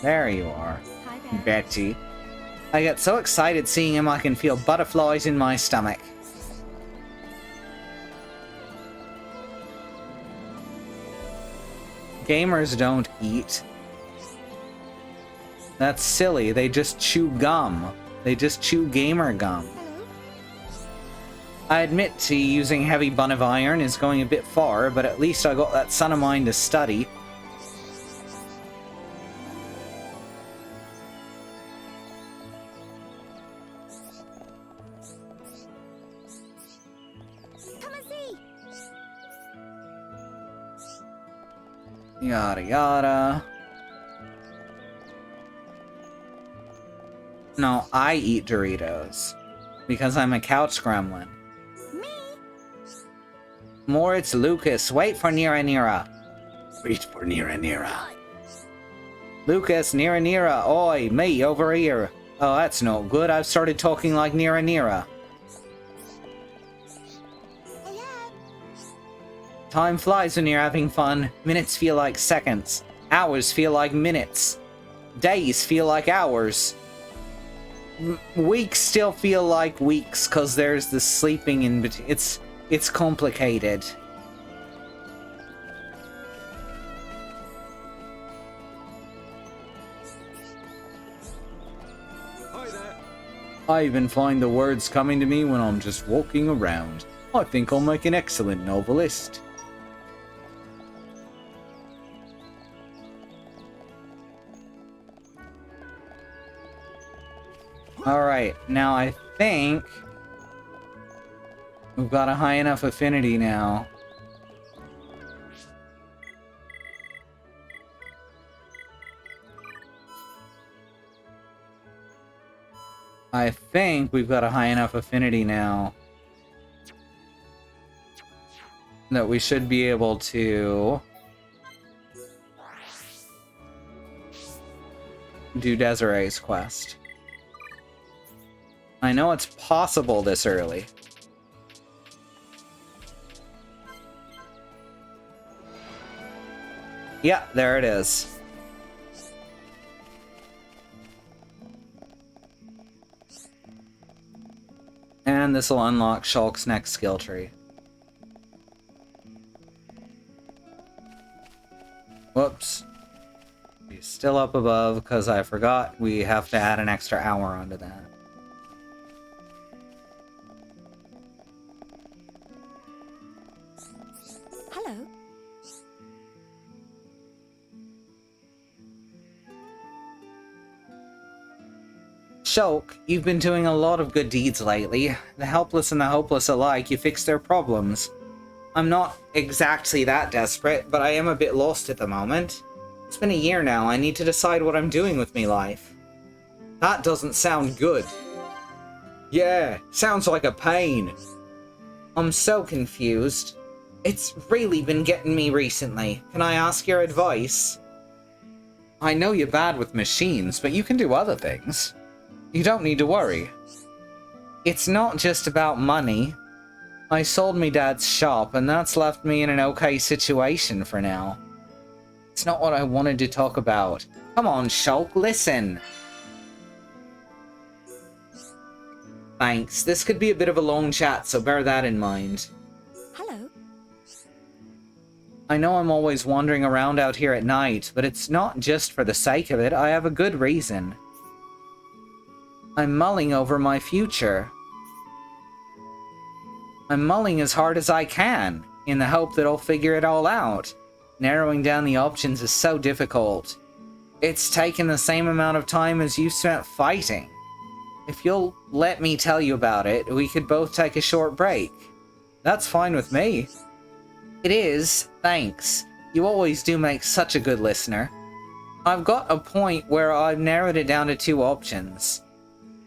There you are, Hi there. Betty. I get so excited seeing him I can feel butterflies in my stomach. Gamers don't eat. That's silly. They just chew gum. They just chew gamer gum. I admit to using heavy bun of iron is going a bit far, but at least I got that son of mine to study. Come and see. Yada yada. No, I eat Doritos. Because I'm a couch gremlin. Me? More, it's Lucas. Wait for Nira Nira. Wait for Nira Nira. Lucas, Nira Nira. Oi, me, over here. Oh, that's not good. I've started talking like Nira Nira. Hello. Time flies when you're having fun. Minutes feel like seconds. Hours feel like minutes. Days feel like hours. Weeks still feel like weeks, cause there's the sleeping in between. It's complicated. Hi there. I even find the words coming to me when I'm just walking around. I think I'll make an excellent novelist. Alright, now I think we've got a high enough affinity now. I think we've got a high enough affinity now that we should be able to do Desiree's quest. I know it's possible this early. Yeah, there it is. And this will unlock Shulk's next skill tree. Whoops. He's still up above because I forgot we have to add an extra hour onto that. Hello. Shulk, you've been doing a lot of good deeds lately. The helpless and the hopeless alike, you fix their problems. I'm not exactly that desperate, but I am a bit lost at the moment. It's been a year now, I need to decide what I'm doing with me life. That doesn't sound good. Yeah, sounds like a pain. I'm so confused. It's really been getting me recently. Can I ask your advice? I know you're bad with machines, but you can do other things. You don't need to worry. It's not just about money. I sold me dad's shop, and that's left me in an okay situation for now. It's not what I wanted to talk about. Come on, Shulk, listen! Thanks. This could be a bit of a long chat, so bear that in mind. Hello. I know I'm always wandering around out here at night, but it's not just for the sake of it. I have a good reason. I'm mulling over my future. I'm mulling as hard as I can, in the hope that I'll figure it all out. Narrowing down the options is so difficult. It's taken the same amount of time as you spent fighting. If you'll let me tell you about it, we could both take a short break. That's fine with me. It is, thanks. You always do make such a good listener. I've got a point where I've narrowed it down to 2 options.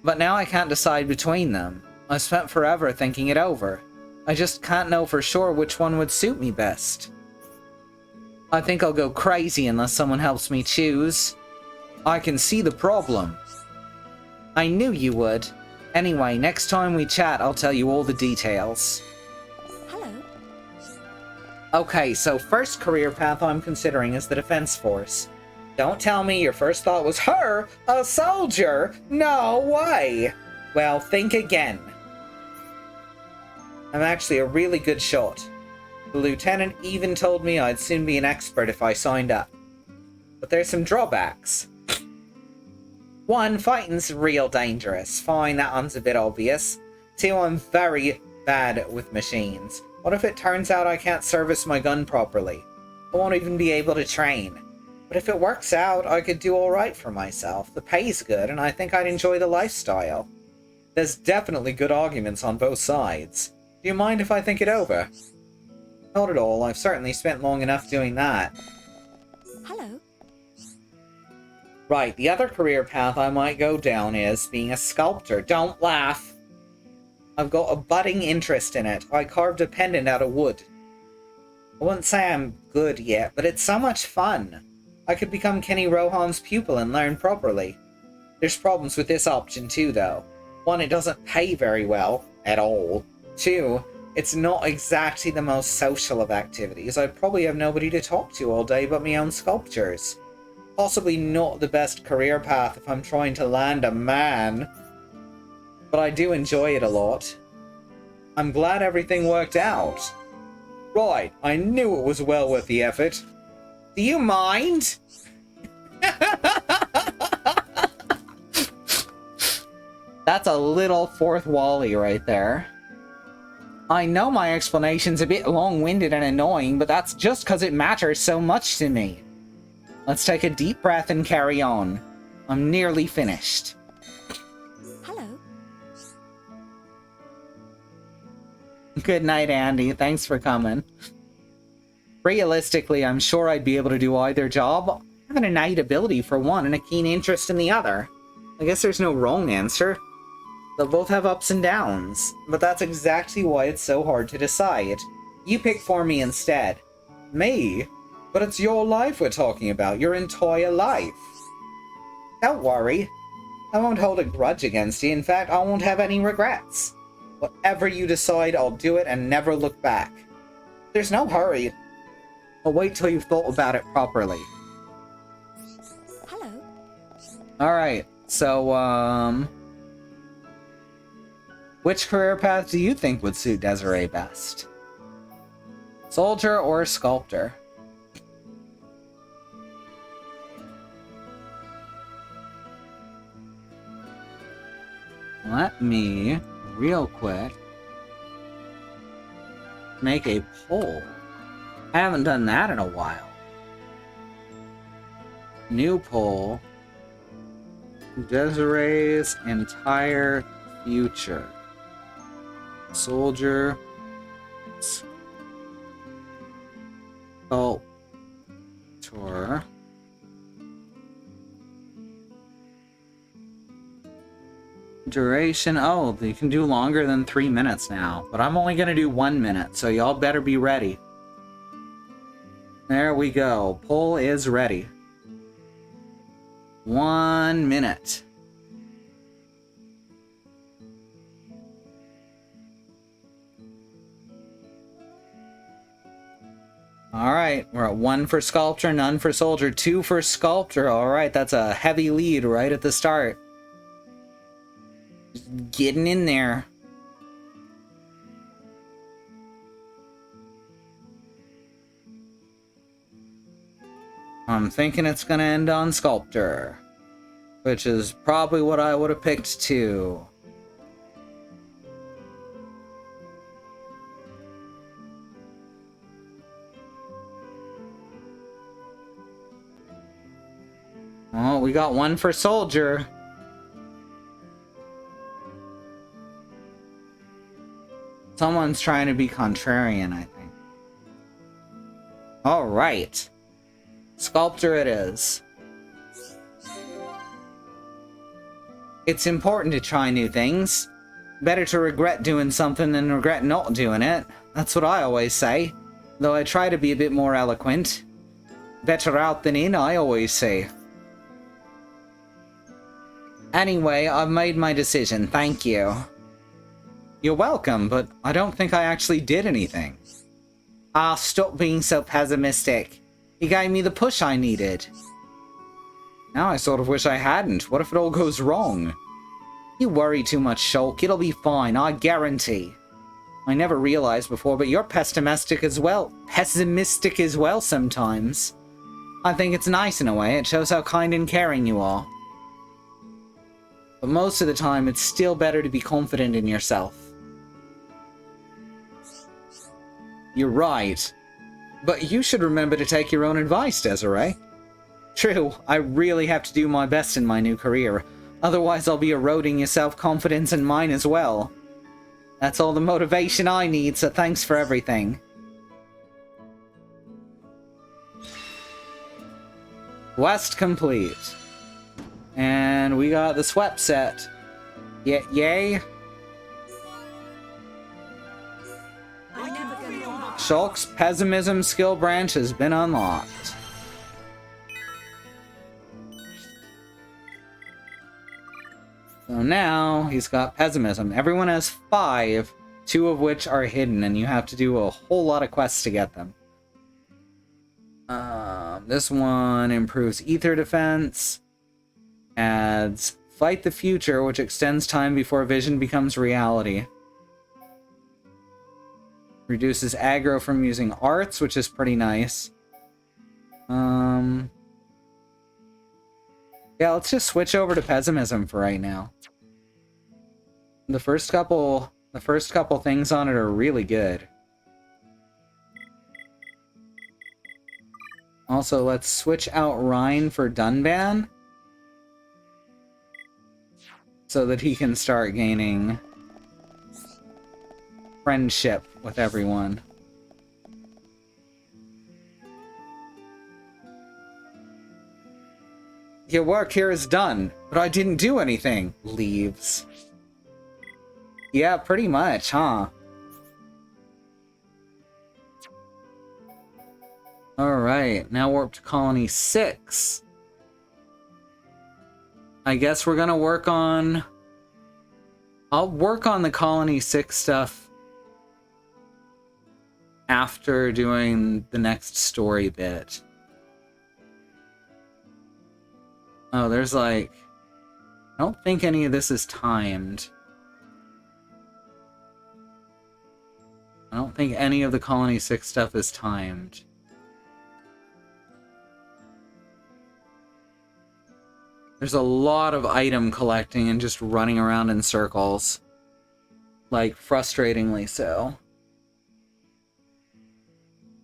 But now I can't decide between them. I spent forever thinking it over. I just can't know for sure which one would suit me best. I think I'll go crazy unless someone helps me choose. I can see the problem. I knew you would. Anyway, next time we chat, I'll tell you all the details. Hello. Okay, so first career path I'm considering is the Defense Force. Don't tell me your first thought was her, a soldier! No way! Well, think again. I'm actually a really good shot. The lieutenant even told me I'd soon be an expert if I signed up. But there's some drawbacks. 1, fighting's real dangerous. Fine, that one's a bit obvious. 2, I'm very bad with machines. What if it turns out I can't service my gun properly? I won't even be able to train. But if it works out, I could do alright for myself. The pay's good, and I think I'd enjoy the lifestyle. There's definitely good arguments on both sides. Do you mind if I think it over? Not at all. I've certainly spent long enough doing that. Hello. Right, the other career path I might go down is being a sculptor. Don't laugh! I've got a budding interest in it. I carved a pendant out of wood. I wouldn't say I'm good yet, but it's so much fun. I could become Kenny Rohan's pupil and learn properly. There's problems with this option too, though. 1, it doesn't pay very well, at all. 2, it's not exactly the most social of activities. I'd probably have nobody to talk to all day but my own sculptures. Possibly not the best career path if I'm trying to land a man. But I do enjoy it a lot. I'm glad everything worked out. Right, I knew it was well worth the effort. Do you mind? That's a little fourth Wally right there. I know my explanation's a bit long-winded and annoying, but that's just because it matters so much to me. Let's take a deep breath and carry on. I'm nearly finished. Hello. Good night, Andy. Thanks for coming. Realistically, I'm sure I'd be able to do either job. I have an innate ability for one and a keen interest in the other. I guess there's no wrong answer. They'll both have ups and downs, but that's exactly why it's so hard to decide. You pick for me instead. Me? But it's your life we're talking about, your entire life. Don't worry. I won't hold a grudge against you. In fact, I won't have any regrets. Whatever you decide, I'll do it and never look back. There's no hurry. I'll wait till you've thought about it properly. Hello. Alright, so, which career path do you think would suit Desiree best? Soldier or sculptor? Let me, real quick, make a poll. I haven't done that in a while. New poll. Desiree's entire future. Soldier. Sculptor. Duration. Oh, you can do longer than 3 minutes now. But I'm only going to do 1 minute, so y'all better be ready. There we go. Poll is ready. 1 minute. Alright, we're at 1 for sculptor, none for soldier, 2 for sculptor. Alright, that's a heavy lead right at the start. Just getting in there. I'm thinking it's gonna end on sculptor, which is probably what I would have picked too. Oh, we got 1 for soldier. Someone's trying to be contrarian, I think. All right. Sculptor it is. It's important to try new things. Better to regret doing something than regret not doing it. That's what I always say. Though I try to be a bit more eloquent. Better out than in, I always say. Anyway, I've made my decision, thank you. You're welcome, but I don't think I actually did anything. Ah, stop being so pessimistic. You gave me the push I needed. Now I sort of wish I hadn't. What if it all goes wrong? You worry too much, Shulk. It'll be fine, I guarantee. I never realized before, but you're pessimistic as well. Pessimistic as well sometimes. I think it's nice in a way. It shows how kind and caring you are. But most of the time, it's still better to be confident in yourself. You're right. But you should remember to take your own advice, Desiree. True, I really have to do my best in my new career. Otherwise, I'll be eroding your self-confidence and mine as well. That's all the motivation I need, so thanks for everything. Quest complete. And we got the swept set. Yay. Shulk's pessimism skill branch has been unlocked. So now he's got pessimism. Everyone has 5, 2 of which are hidden, and you have to do a whole lot of quests to get them. This one improves ether defense, adds fight the future, which extends time before vision becomes reality. Reduces aggro from using arts, which is pretty nice. Yeah, let's just switch over to pessimism for right now. The first couple things on it are really good. Also, let's switch out Ryan for Dunban, so that he can start gaining friendship with everyone. Your work here is done, but I didn't do anything. Leaves. Yeah, pretty much, huh? Alright, now we're up to Colony 6. I guess we're gonna work on... I'll work on the Colony 6 stuff after doing the next story bit. Oh, there's like... I don't think any of this is timed. I don't think any of the Colony 6 stuff is timed. There's a lot of item collecting and just running around in circles. Like, frustratingly so.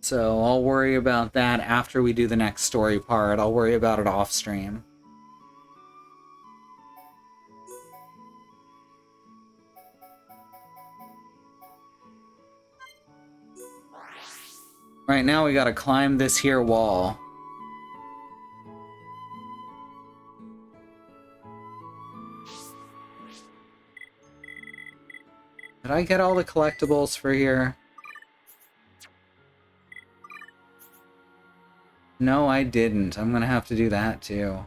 So I'll worry about that after we do the next story part. I'll worry about it off stream. Right now we gotta climb this here wall. Did I get all the collectibles for here? No, I didn't. I'm gonna have to do that too.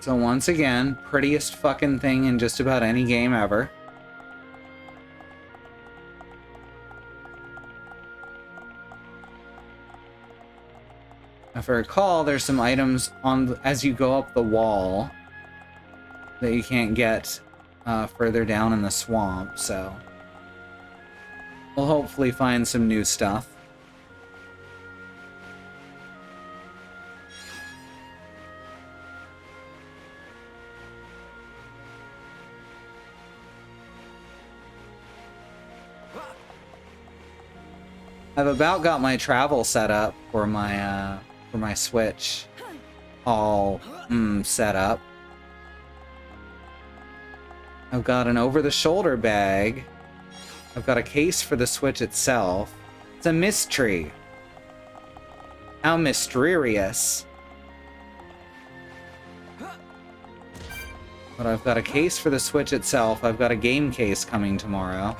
So once again, prettiest fucking thing in just about any game ever. If I recall, there's some items on as you go up the wall that you can't get further down in the swamp, so we'll hopefully find some new stuff. I've about got my travel set up for my Switch all set up. I've got an over-the-shoulder bag. I've got a case for the Switch itself. It's a mystery. How mysterious. But I've got a case for the Switch itself. I've got a game case coming tomorrow.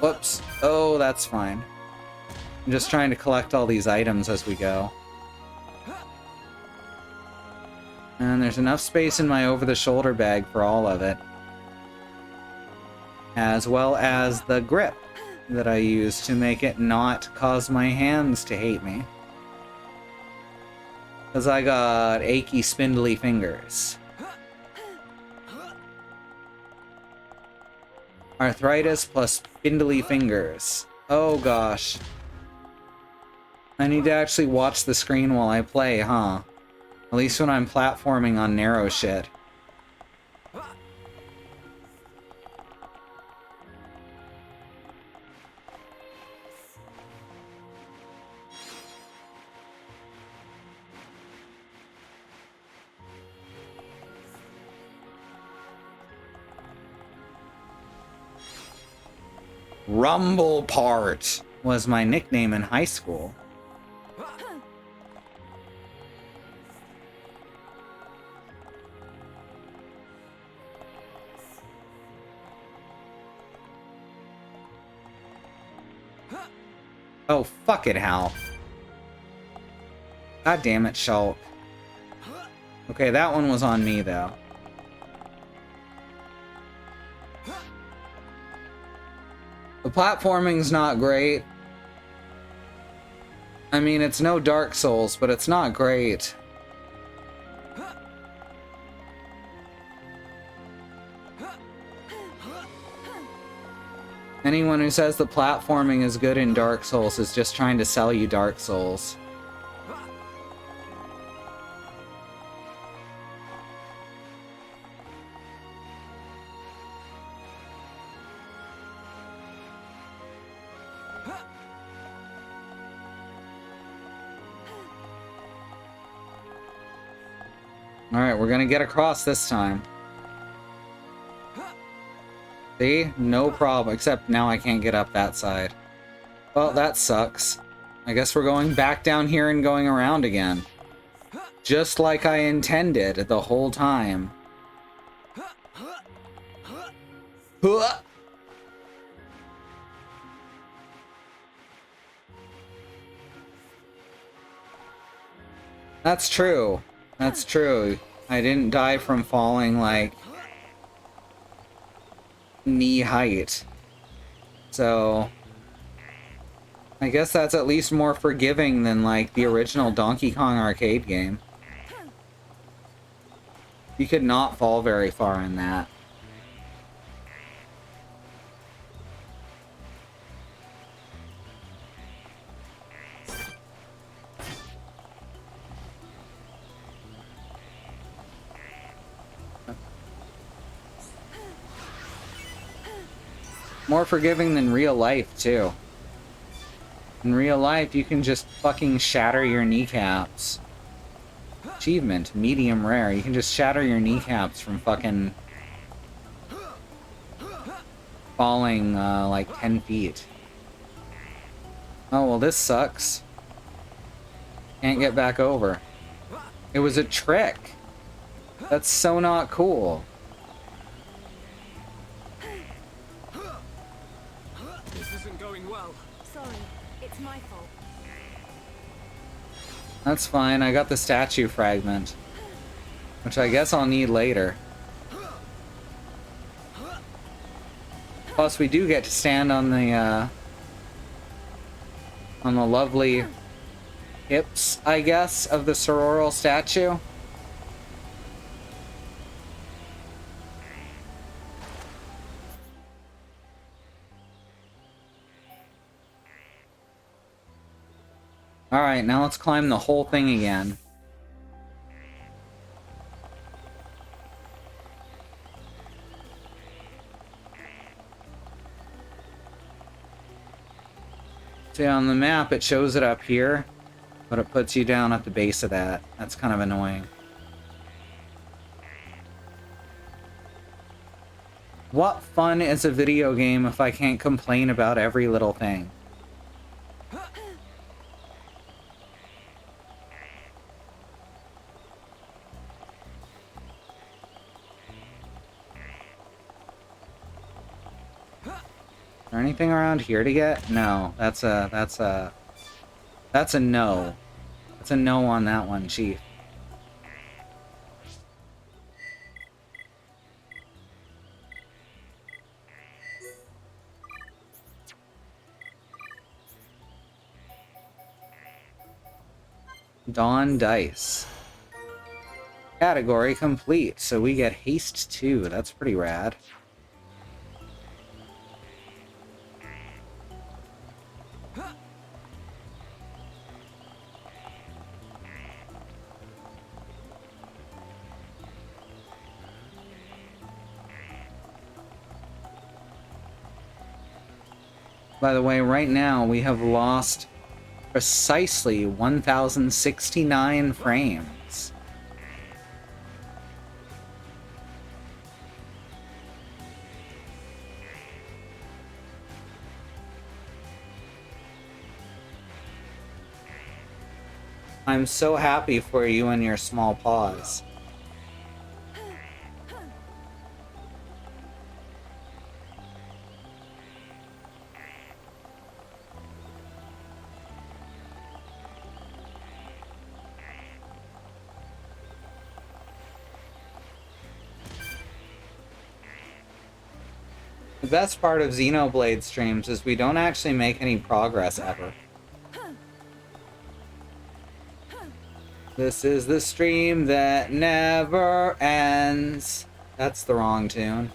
Whoops. Oh, that's fine. I'm just trying to collect all these items as we go. And there's enough space in my over-the-shoulder bag for all of it. As well as the grip that I use to make it not cause my hands to hate me. Because I got achy, spindly fingers. Arthritis plus spindly fingers. Oh gosh. I need to actually watch the screen while I play, huh? At least when I'm platforming on narrow shit. Rumble Part was my nickname in high school. Oh, fuck it, Hal. God damn it, Shulk. Okay, that one was on me, though. The platforming's not great. I mean, it's no Dark Souls, but it's not great. Anyone who says the platforming is good in Dark Souls is just trying to sell you Dark Souls. Alright, we're gonna get across this time. See? No problem, except now I can't get up that side. Well, that sucks. I guess we're going back down here and going around again. Just like I intended the whole time. Huh. That's true. That's true. I didn't die from falling, like, knee height. So, I guess that's at least more forgiving than, like, the original Donkey Kong arcade game. You could not fall very far in that. More forgiving than real life, too. In real life, you can just fucking shatter your kneecaps. Achievement, medium rare. You can just shatter your kneecaps from fucking falling, like 10 feet. Oh, well, this sucks. Can't get back over. It was a trick. That's so not cool. It's my fault. That's fine, I got the statue fragment. Which I guess I'll need later. Plus, we do get to stand on the lovely hips, I guess, of the sororal statue. Alright, now let's climb the whole thing again. See, on the map it shows it up here, but it puts you down at the base of that. That's kind of annoying. What fun is a video game if I can't complain about every little thing? there anything around here to get? No, that's a no. That's a no on that one, Chief. Dawn Dice. Category complete, so we get Haste 2. That's pretty rad. By the way, right now we have lost precisely 1,069 frames. I'm so happy for you and your small paws. The best part of Xenoblade streams is we don't actually make any progress ever. This is the stream that never ends. That's the wrong tune.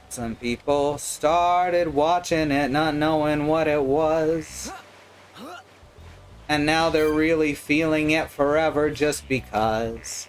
Some people started watching it not knowing what it was. And now they're really feeling it forever just because.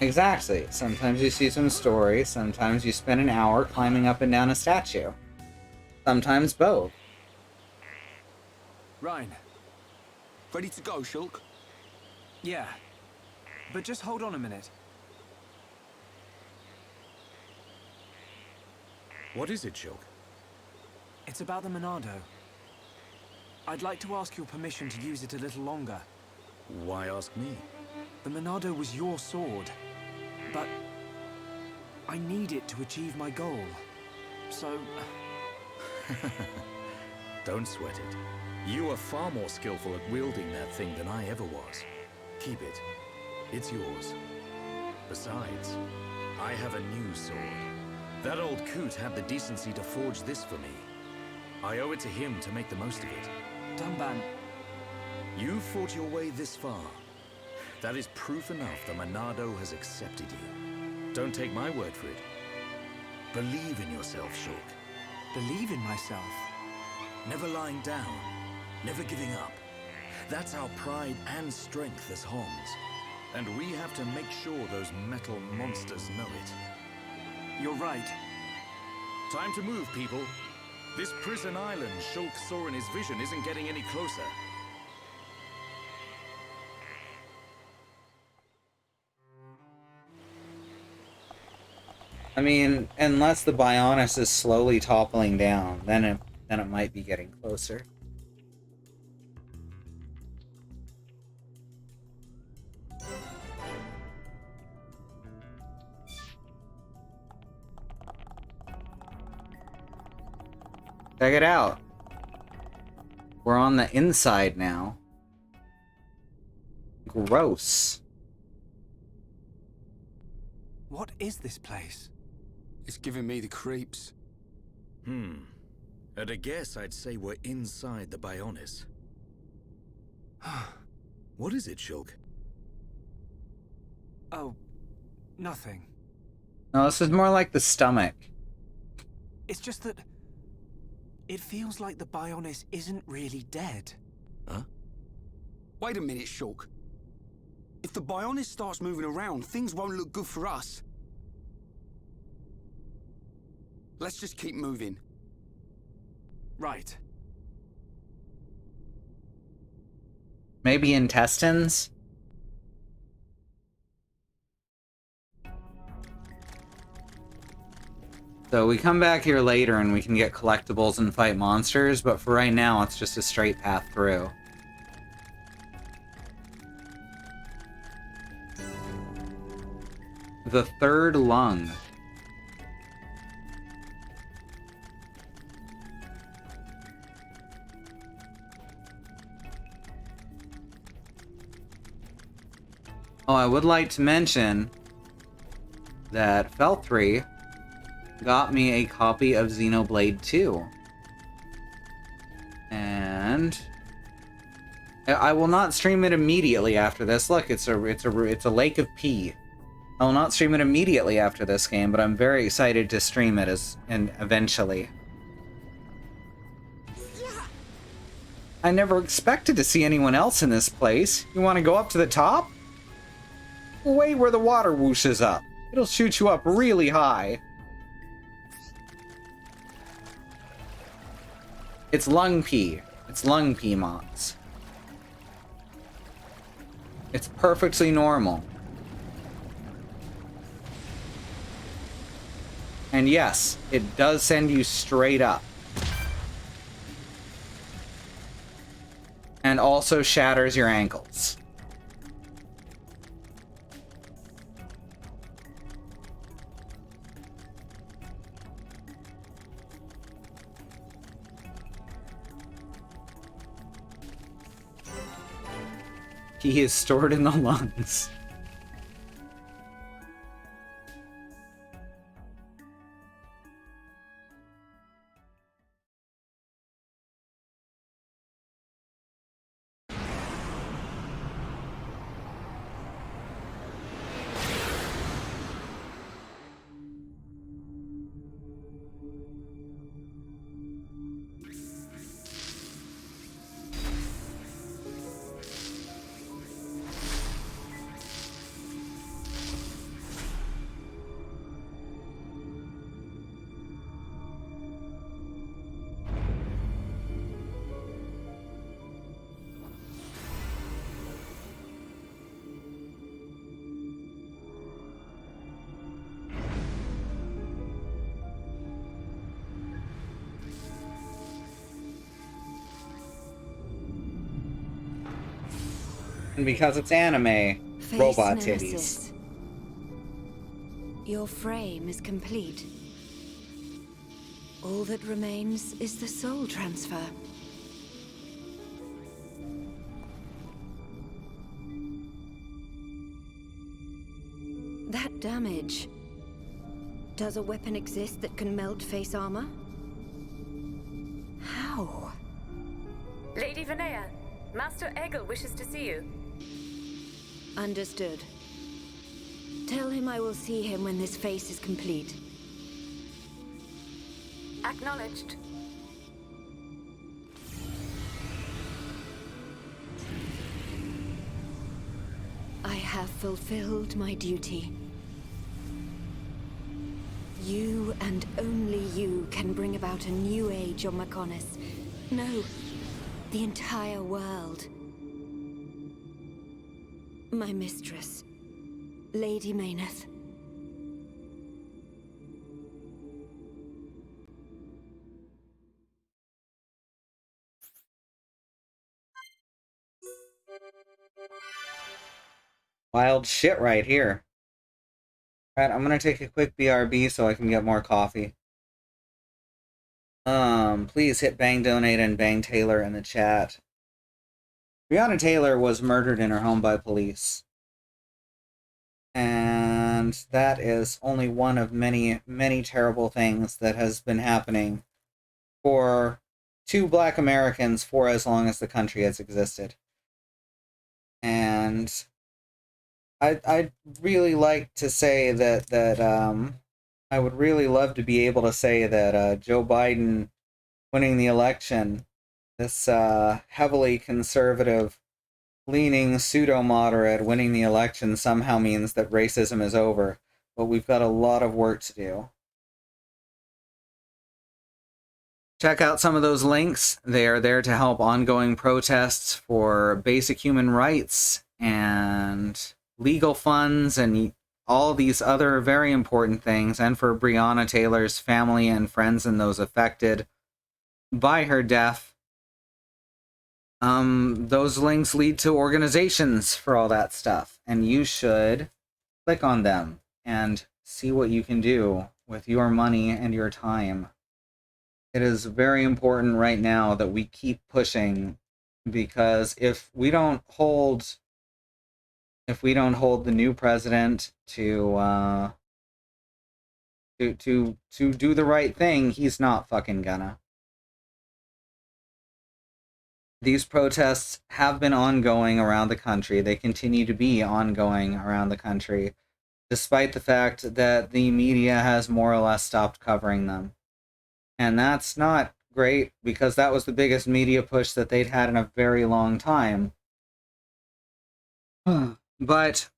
Exactly. Sometimes you see some story, sometimes you spend an hour climbing up and down a statue. Sometimes both. Ryan. Ready to go, Shulk? Yeah. But just hold on a minute. What is it, Shulk? It's about the Monado. I'd like to ask your permission to use it a little longer. Why ask me? The Monado was your sword, but I need it to achieve my goal. So... Don't sweat it. You are far more skillful at wielding that thing than I ever was. Keep it. It's yours. Besides, I have a new sword. That old coot had the decency to forge this for me. I owe it to him to make the most of it. Dunban... You fought your way this far. That is proof enough the Monado has accepted you. Don't take my word for it. Believe in yourself, Shulk. Believe in myself? Never lying down. Never giving up. That's our pride and strength as Homs. And we have to make sure those metal monsters know it. You're right. Time to move, people. This prison island Shulk saw in his vision isn't getting any closer. I mean, unless the Bionis is slowly toppling down, then it might be getting closer. Check it out. We're on the inside now. Gross. What is this place? It's giving me the creeps. At a guess, I'd say we're inside the Bionis. What is it, Shulk? Oh, nothing. No, this is more like the stomach. It's just that it feels like the Bionis isn't really dead. Huh? Wait a minute, Shulk. If the Bionis starts moving around, things won't look good for us. Let's just keep moving. Right. Maybe intestines? So we come back here later and we can get collectibles and fight monsters, but for right now it's just a straight path through. The third lung. Oh, I would like to mention that Fel3 got me a copy of Xenoblade 2. And I will not stream it immediately after this. Look, it's a lake of pee. I will not stream it immediately after this game, but I'm very excited to stream it eventually. I never expected to see anyone else in this place. You want to go up to the top? Wait where the water whooshes up. It'll shoot you up really high. It's lung pee. It's lung pee mods. It's perfectly normal. And yes, it does send you straight up. And also shatters your ankles. He is stored in the lungs. And because it's anime, Face robot nemesis. titties. Your frame is complete. All that remains is the soul transfer. That damage. Does a weapon exist that can melt face armor? How? Lady Vinaya, Master Egil wishes to see you. Understood. Tell him I will see him when this face is complete. Acknowledged. I have fulfilled my duty. You and only you can bring about a new age on Mechonis. No, the entire world. My mistress, Lady Mayneth. Wild shit right here. Alright, I'm gonna take a quick BRB so I can get more coffee. Please hit Bang Donate and Bang Taylor in the chat. Breonna Taylor was murdered in her home by police. And that is only one of many, many terrible things that has been happening for 2 Black Americans for as long as the country has existed. And I'd really like to say that I would really love to be able to say that Joe Biden winning the election, this heavily conservative leaning pseudo moderate winning the election somehow means that racism is over, but we've got a lot of work to do. Check out some of those links. They are there to help ongoing protests for basic human rights and legal funds and all these other very important things, and for Breonna Taylor's family and friends and those affected by her death. Those links lead to organizations for all that stuff, and you should click on them and see what you can do with your money and your time. It is very important right now that we keep pushing, because if we don't hold the new president to do the right thing, he's not fucking gonna. These protests have been ongoing around the country. They continue to be ongoing around the country, despite the fact that the media has more or less stopped covering them. And that's not great, because that was the biggest media push that they'd had in a very long time. But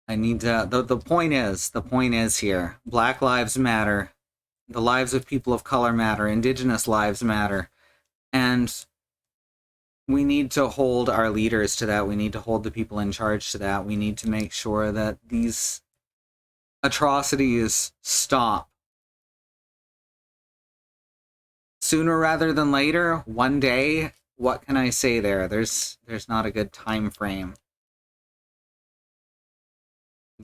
I need to... The point is here, Black Lives Matter. The lives of people of color matter. Indigenous lives matter. And we need to hold our leaders to that. We need to hold the people in charge to that. We need to make sure that these atrocities stop. Sooner rather than later, one day. What can I say there? There's not a good time frame.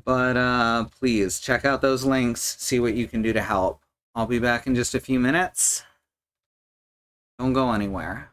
But please check out those links, see what you can do to help. I'll be back in just a few minutes. Don't go anywhere.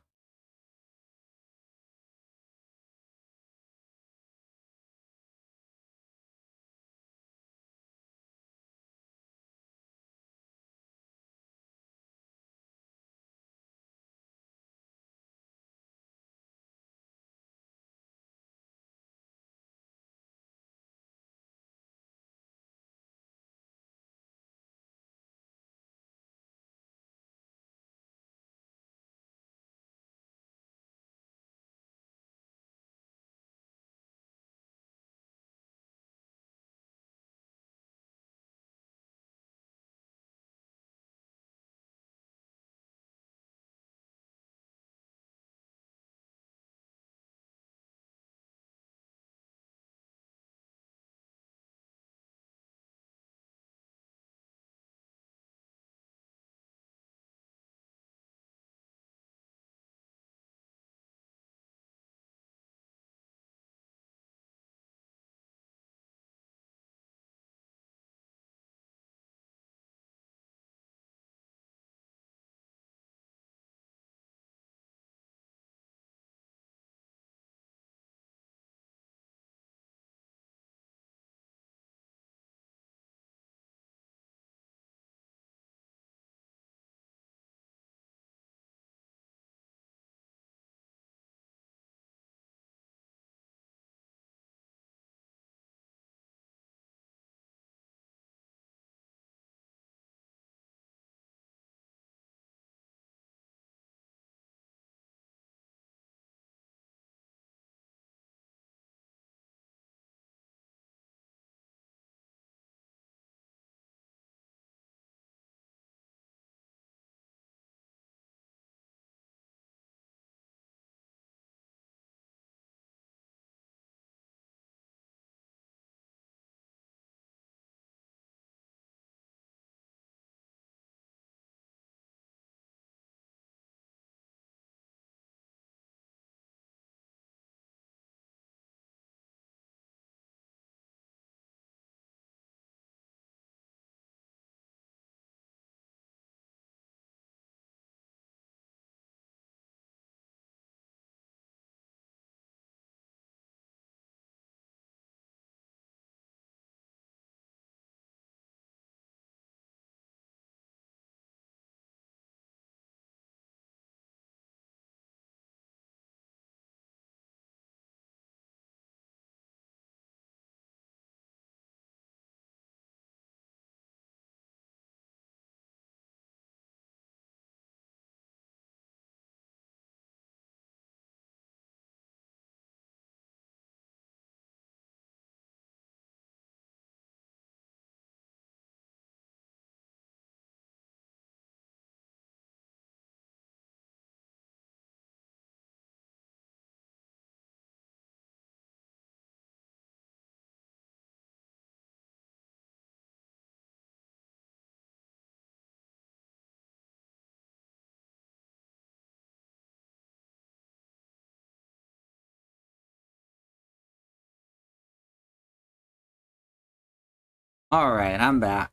Alright, I'm back.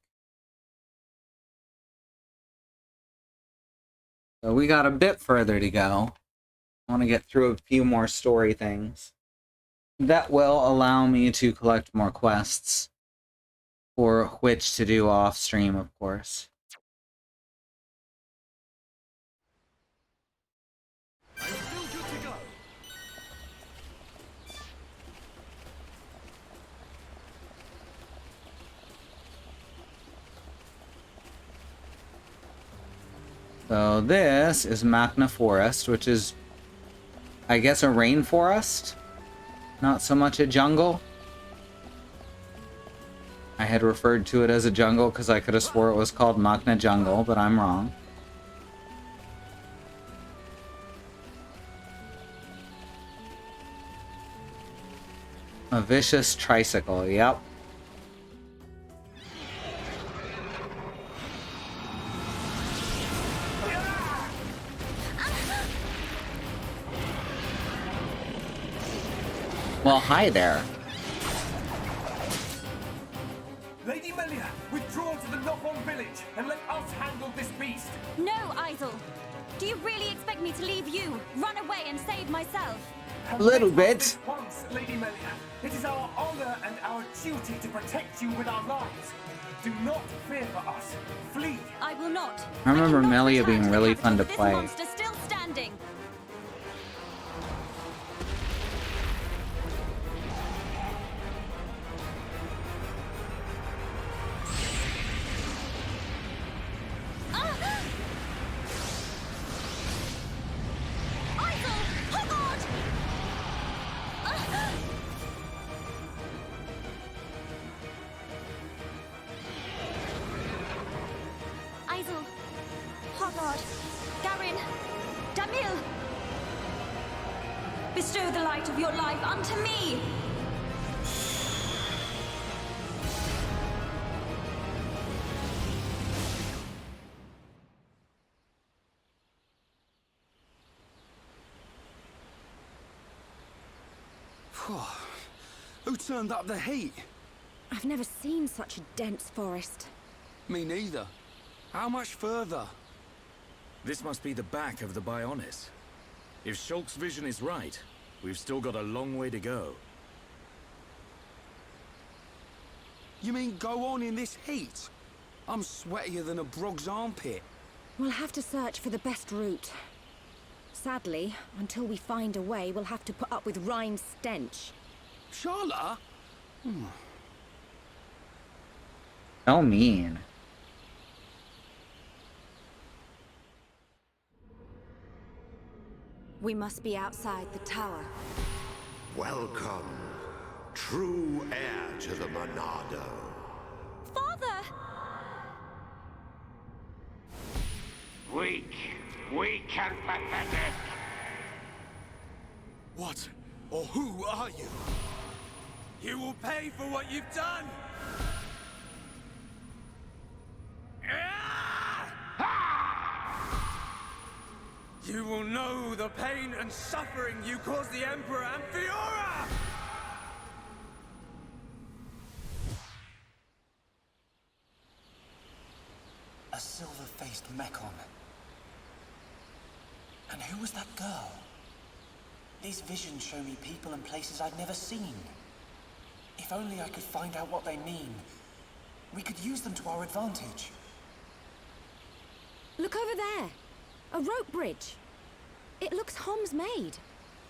So we got a bit further to go. I want to get through a few more story things. That will allow me to collect more quests. For which to do off stream, of course. I'm still good to go. So this is Magna Forest, which is, I guess, a rainforest? Not so much a jungle. I had referred to it as a jungle because I could have swore it was called Magna Jungle, but I'm wrong. A vicious tricycle, yep. Well, hi there. Lady Melia, withdraw to the Knock-On village and let us handle this beast. No, Isel. Do you really expect me to leave you, run away and save myself? A little bit. Once, Lady Melia, it is our honor and our duty to protect you with our lives. Do not fear for us. Flee. I will not. I remember cannot Melia return being the really capital fun to with this play. monster still standing. Isel, Hogard, Garin, Damil, bestow the light of your life unto me. Who turned up the heat? I've never seen such a dense forest. Me neither. How much further? This must be the back of the Bionis. If Shulk's vision is right, we've still got a long way to go. You mean go on in this heat? I'm sweatier than a brog's armpit. We'll have to search for the best route. Sadly, until we find a way, we'll have to put up with Rhine's stench. Charlotte? So mean. We must be outside the tower. Welcome, true heir to the Monado. Father! Weak and pathetic. What or who are you? You will pay for what you've done! You will know the pain and suffering you caused the Emperor and Fiora! A silver-faced Mekon. And who was that girl? These visions show me people and places I've never seen. If only I could find out what they mean. We could use them to our advantage. Look over there. A rope bridge. It looks Hom's made.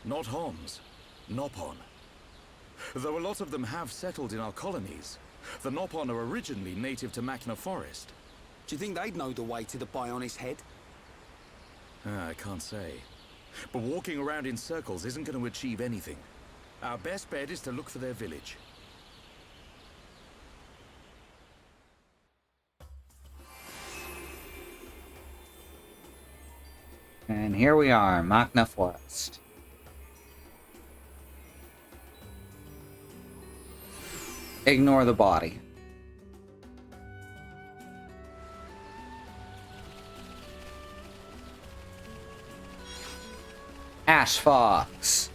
Not Homs, Nopon. Though a lot of them have settled in our colonies, the Nopon are originally native to Magna Forest. Do you think they'd know the way to the Bionis head? I can't say. But walking around in circles isn't going to achieve anything. Our best bet is to look for their village. And here we are, Magna Forest. Ignore the body. Ash Fox.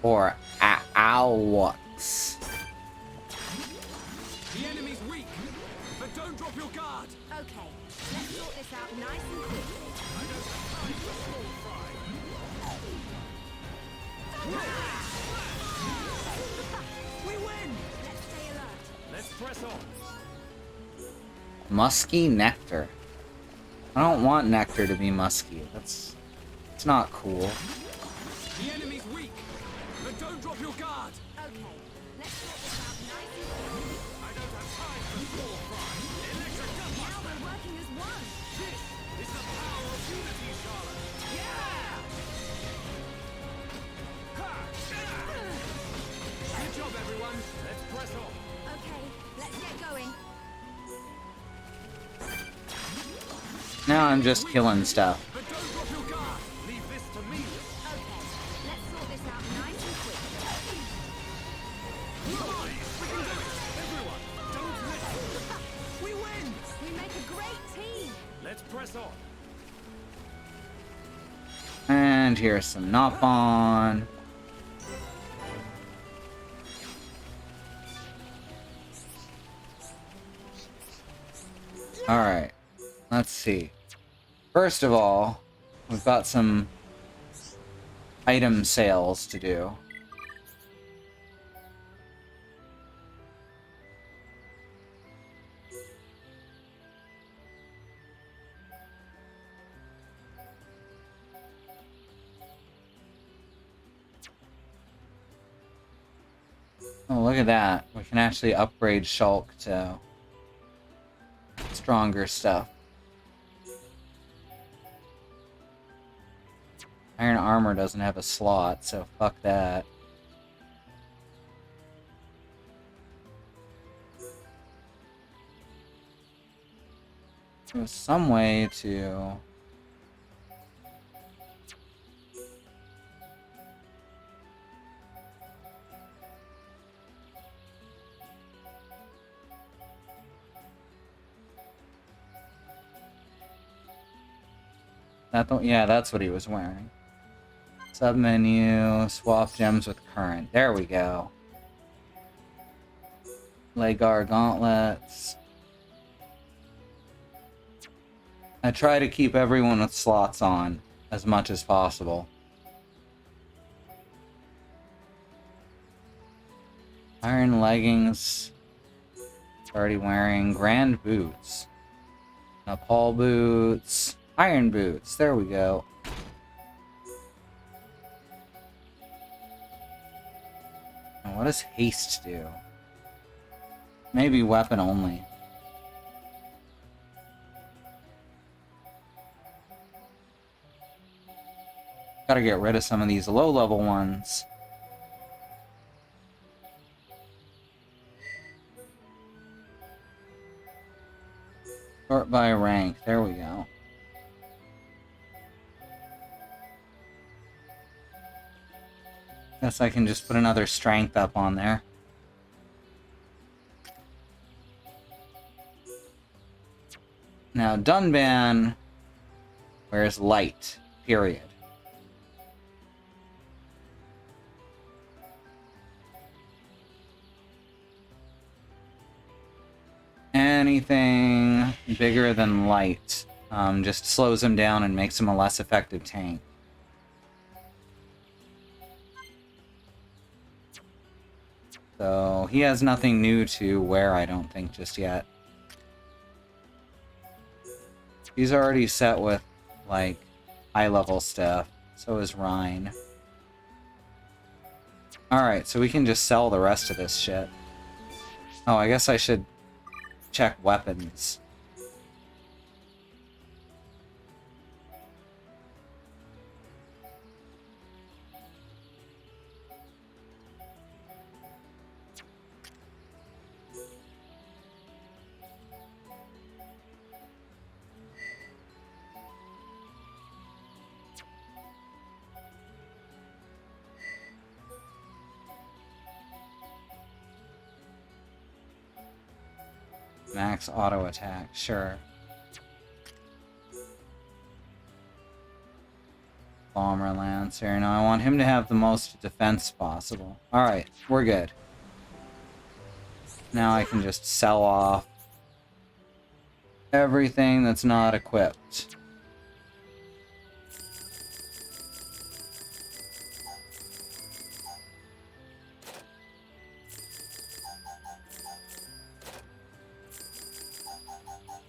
Or Lux. The enemy's weak, but don't drop your guard. Okay, let's sort this out nice and quickly. I don't have time for small fry. We win! Let's stay alert. Let's press on. Musky nectar. I don't want nectar to be musky. It's not cool. The enemy's weak, but don't drop your guard. Okay, let's sort this out nice and quickly. I don't have time for small fry. Electric Now gunbuster. we're working as one. This is the power of unity, Charlotte. Yeah! Ha! Good job, everyone. Let's press on. Okay, let's get going. Now I'm just killing stuff. But don't drop your guard. Leave this to me. Okay, let's sort this out nice and quickly. We can do it. Everyone, don't miss. We win. We make a great team. Let's press on. And here's some Nopon. Alright, let's see. First of all, we've got some item sales to do. Oh, look at that. We can actually upgrade Shulk to stronger stuff. Iron armor doesn't have a slot, so fuck that. There's some way to... Yeah, that's what he was wearing. Submenu, swap gems with current. There we go. Legar gauntlets. I try to keep everyone with slots on as much as possible. Iron leggings. Already wearing grand boots. Nepal boots. Iron boots. There we go. And what does haste do? Maybe weapon only. Gotta get rid of some of these low-level ones. Sort by rank. There we go. Guess I can just put another strength up on there. Now, Dunban wears light, period. Anything bigger than light just slows him down and makes him a less effective tank. So he has nothing new to wear, I don't think, just yet. He's already set with, like, high-level stuff. So is Rhine. Alright, so we can just sell the rest of this shit. Oh, I guess I should check weapons. Max auto attack, sure. Bomber Lancer. Now I want him to have the most defense possible. Alright, we're good. Now I can just sell off everything that's not equipped.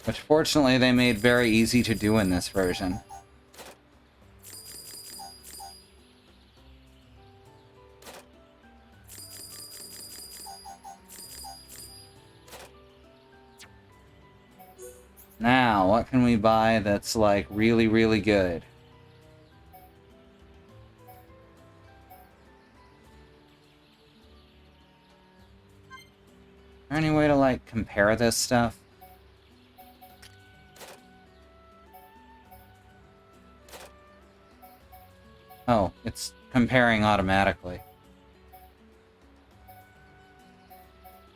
Which fortunately they made very easy to do in this version. Now, what can we buy that's like really, really good? Is there any way to like compare this stuff? Oh, it's comparing automatically.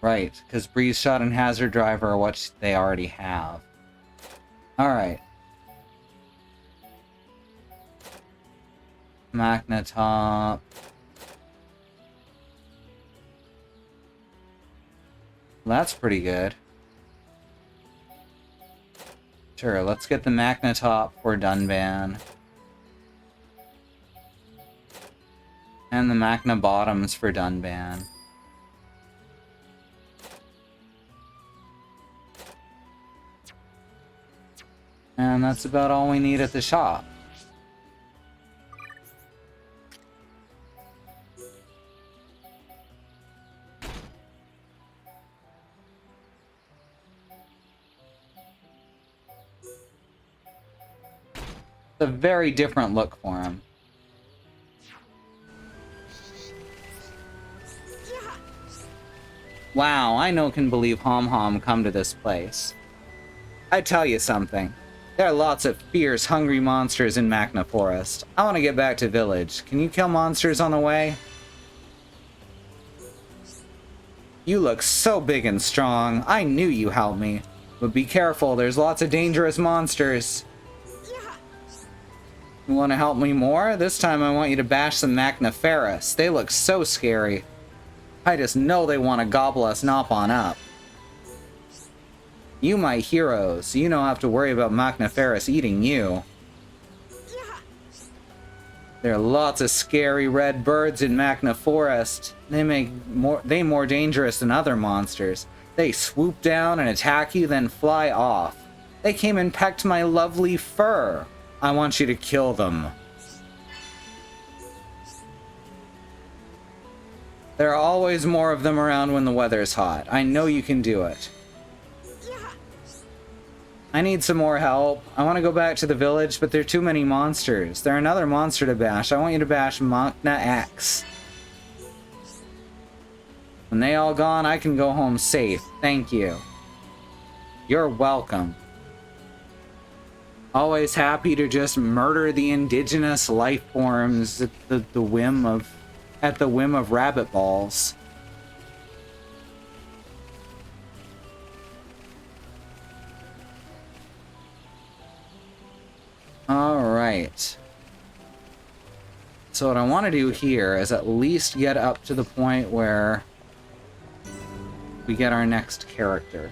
Right, because Breeze Shot and Hazard Driver are what they already have. Alright. Magnetop. That's pretty good. Sure, let's get the Magnetop for Dunban. And the Magna Bottoms for Dunban. And that's about all we need at the shop. It's a very different look for him. Wow, I no can believe Hom Hom come to this place. I tell you something. There are lots of fierce, hungry monsters in Magna Forest. I want to get back to village. Can you kill monsters on the way? You look so big and strong. I knew you helped me. But be careful, there's lots of dangerous monsters. You want to help me more? This time I want you to bash some Magna Ferris. They look so scary. I just know they want to gobble us nop on up. You my heroes. You don't have to worry about Magna Ferris eating you. There are lots of scary red birds in Magna Forest. They more dangerous than other monsters. They swoop down and attack you, then fly off. They came and pecked my lovely fur. I want you to kill them. There are always more of them around when the weather's hot. I know you can do it. I need some more help. I want to go back to the village, but there are too many monsters. There's another monster to bash. I want you to bash Magna X. When they all gone, I can go home safe. Thank you. You're welcome. Always happy to just murder the indigenous life forms at the whim of rabbit balls. Alright. So what I want to do here is at least get up to the point where we get our next character.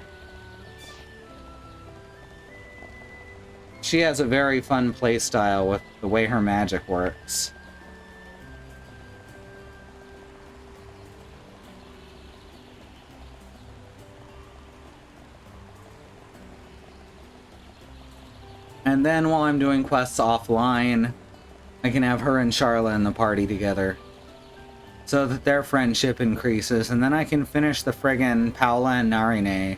She has a very fun playstyle with the way her magic works. And then while I'm doing quests offline, I can have her and Charla in the party together, so that their friendship increases, and then I can finish the friggin' Paola and Narine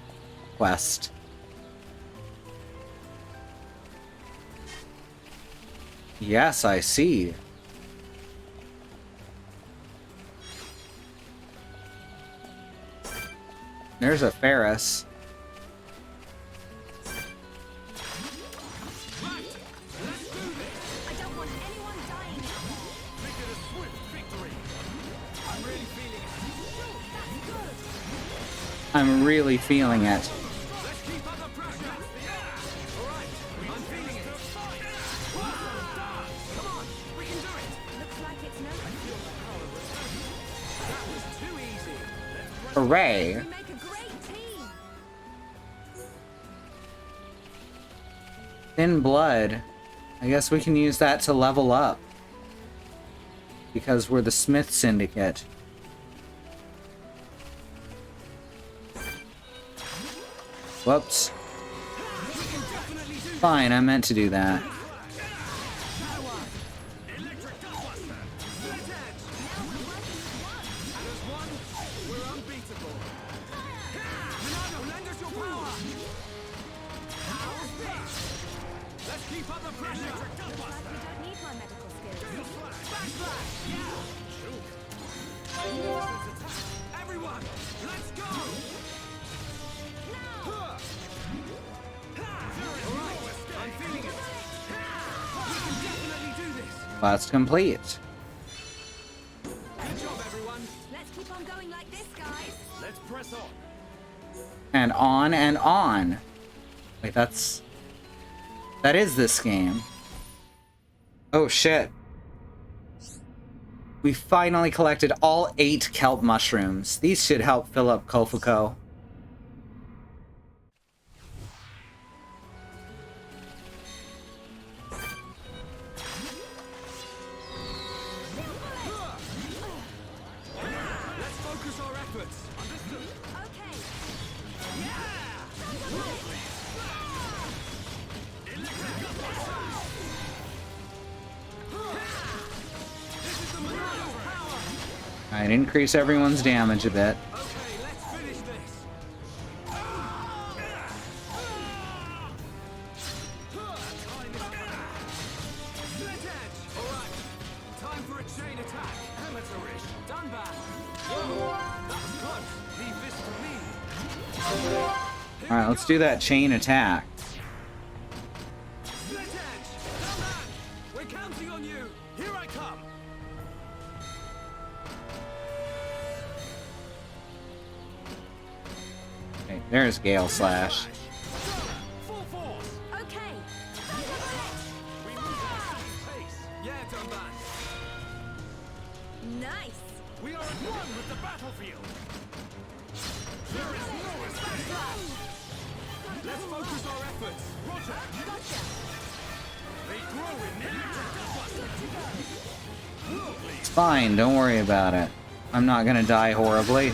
quest. Yes, I see. There's a Ferris. I'm really feeling it. Hooray! We make a great team. Thin blood. I guess we can use that to level up. Because we're the Smith Syndicate. Whoops. Fine, I meant to do that. Quest complete. Good job, everyone. Let's keep on going like this, guys. Let's press on. And on and on. Wait, that is this game. Oh shit. We finally collected all 8 kelp mushrooms. These should help fill up Kofuko. Let's focus our efforts. Understood. Okay. Alright, increase everyone's damage a bit. Okay, let's finish this. Split edge. All right. Time for a chain attack. Amateurish. Done bad. That was close. Leave this to me. Alright, let's do that chain attack. Split edge. Done bad. We're counting on you. Here I come. Okay, there's Gale Slash. Full force. Okay. We move at a steady pace. Yeah, done bad. Nice. We are at one with the battlefield. There is no escape. Let's focus our efforts. Roger. Gotcha. They grow in nature. It's fine, don't worry about it. I'm not gonna die horribly.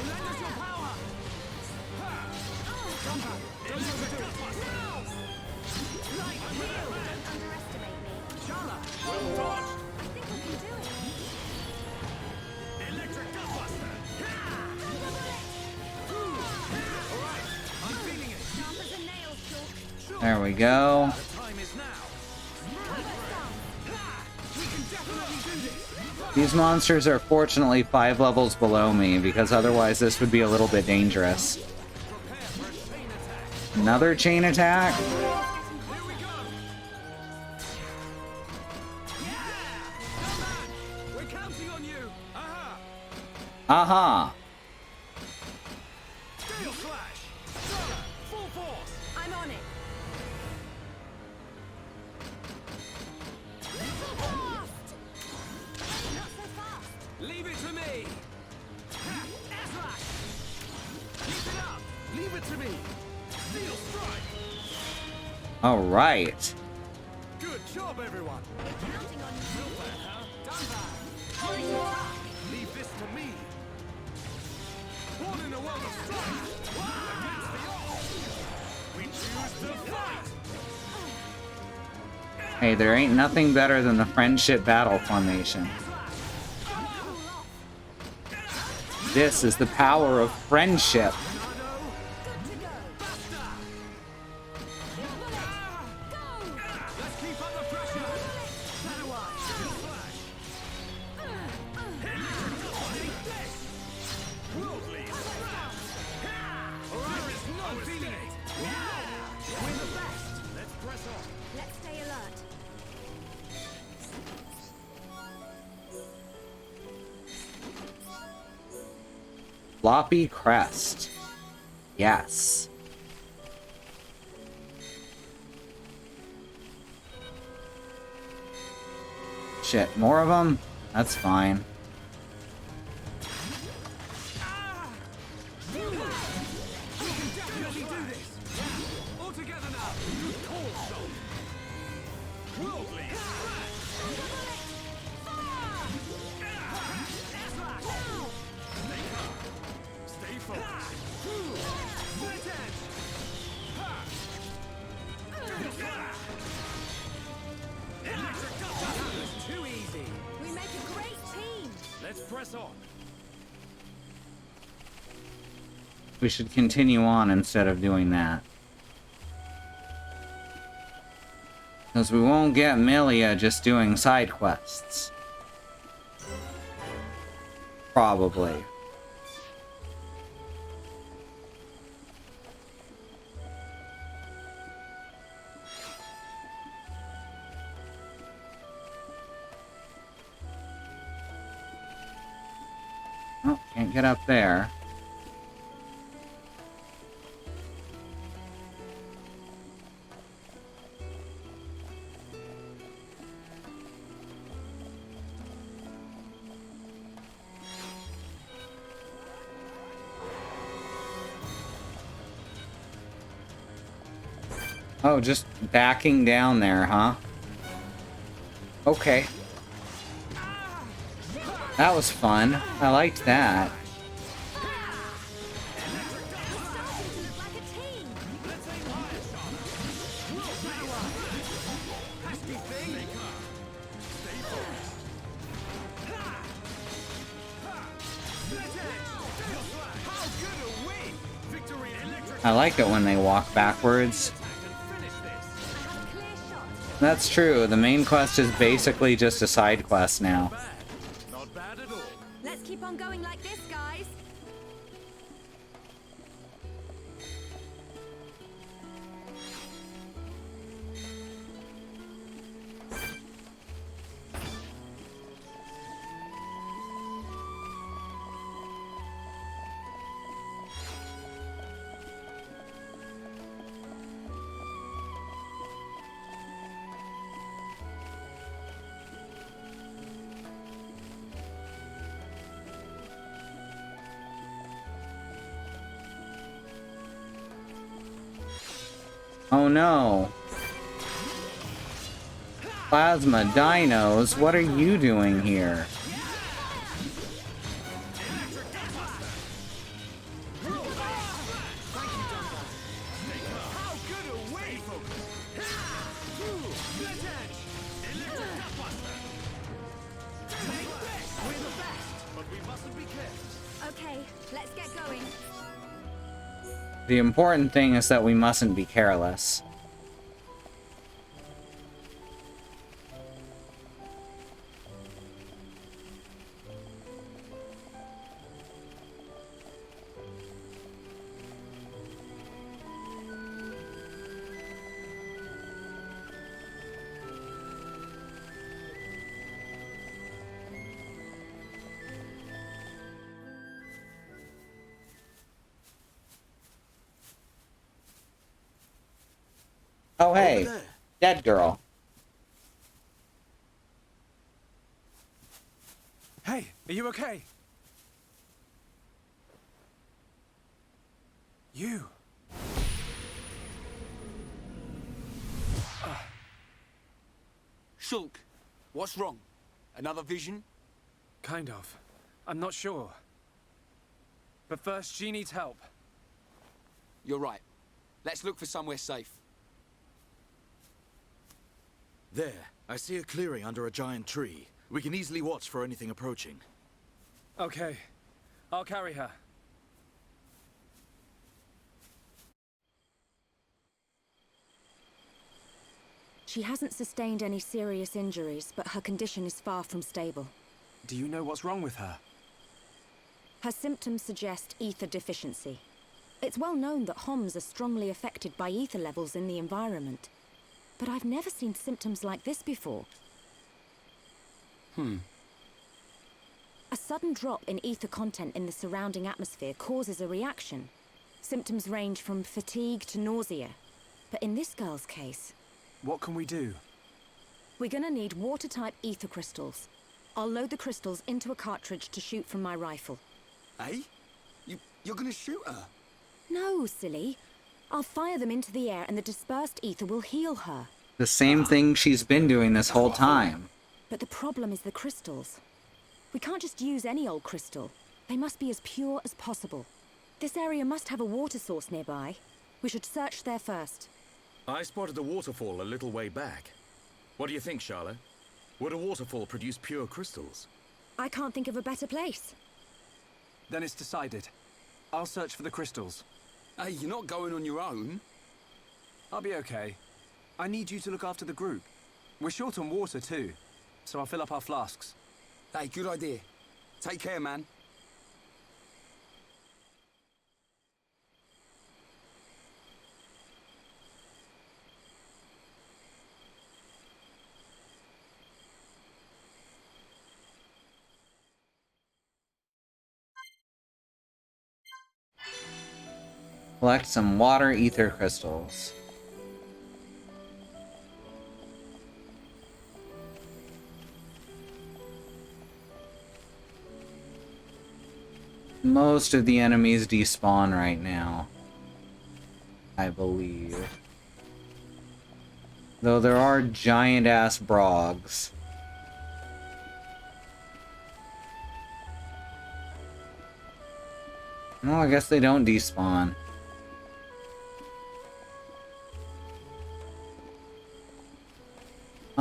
There we go. These monsters are fortunately 5 levels below me, because otherwise this would be a little bit dangerous. Another chain attack? We're counting on you. Aha. Aha! Gale slash. Full force. I'm on it. Not so fast. Leave it to me. Air slash. Keep it up. Leave it to me. Steel strike. Alright. Good job, everyone. Counting on you. Still there, huh? Done that. Great attack. Leave this to me. One in a world of strife. Against the odds. We choose to fight. Hey, there ain't nothing better than the friendship battle formation. This is the power of friendship. Let's keep up the pressure. Shadow Eye. Steel Flash. Take this. Worldly Smash. There is no feeling it. We're the best. Let's press on. Let's stay alert. Floppy crest. Yes. Shit, more of them? That's fine. press on. We should continue on instead of doing that. Because we won't get Milia just doing side quests. Probably. Oh, can't get up there. Oh, just backing down there, huh? Okay. That was fun. I liked that. I like it when they walk backwards. That's true. The main quest is basically just a side quest now. Not bad at all. Let's keep on going like this, guys. Oh no. Plasma dinos, what are you doing here? Okay, let's get going. The important thing is that we mustn't be careless. Oh hey, dead girl. Hey, are you okay? You. Shulk, what's wrong? Another vision? Kind of. I'm not sure. But first, she needs help. You're right. Let's look for somewhere safe. There, I see a clearing under a giant tree. We can easily watch for anything approaching. Okay. I'll carry her. She hasn't sustained any serious injuries, but her condition is far from stable. Do you know what's wrong with her? Her symptoms suggest ether deficiency. It's well known that Homs are strongly affected by ether levels in the environment. But I've never seen symptoms like this before. A sudden drop in ether content in the surrounding atmosphere causes a reaction. Symptoms range from fatigue to nausea. But in this girl's case... What can we do? We're gonna need water-type ether crystals. I'll load the crystals into a cartridge to shoot from my rifle. Eh? You're gonna shoot her? No, silly. I'll fire them into the air and the dispersed ether will heal her. The same thing she's been doing this whole time. But the problem is the crystals. We can't just use any old crystal. They must be as pure as possible. This area must have a water source nearby. We should search there first. I spotted a waterfall a little way back. What do you think, Charlotte? Would a waterfall produce pure crystals? I can't think of a better place. Then it's decided. I'll search for the crystals. Hey, you're not going on your own. I'll be okay. I need you to look after the group. We're short on water too, so I'll fill up our flasks. Hey, good idea. Take care, man. Collect some water ether crystals. Most of the enemies despawn right now, I believe. Though there are giant-ass brogs. No, I guess they don't despawn.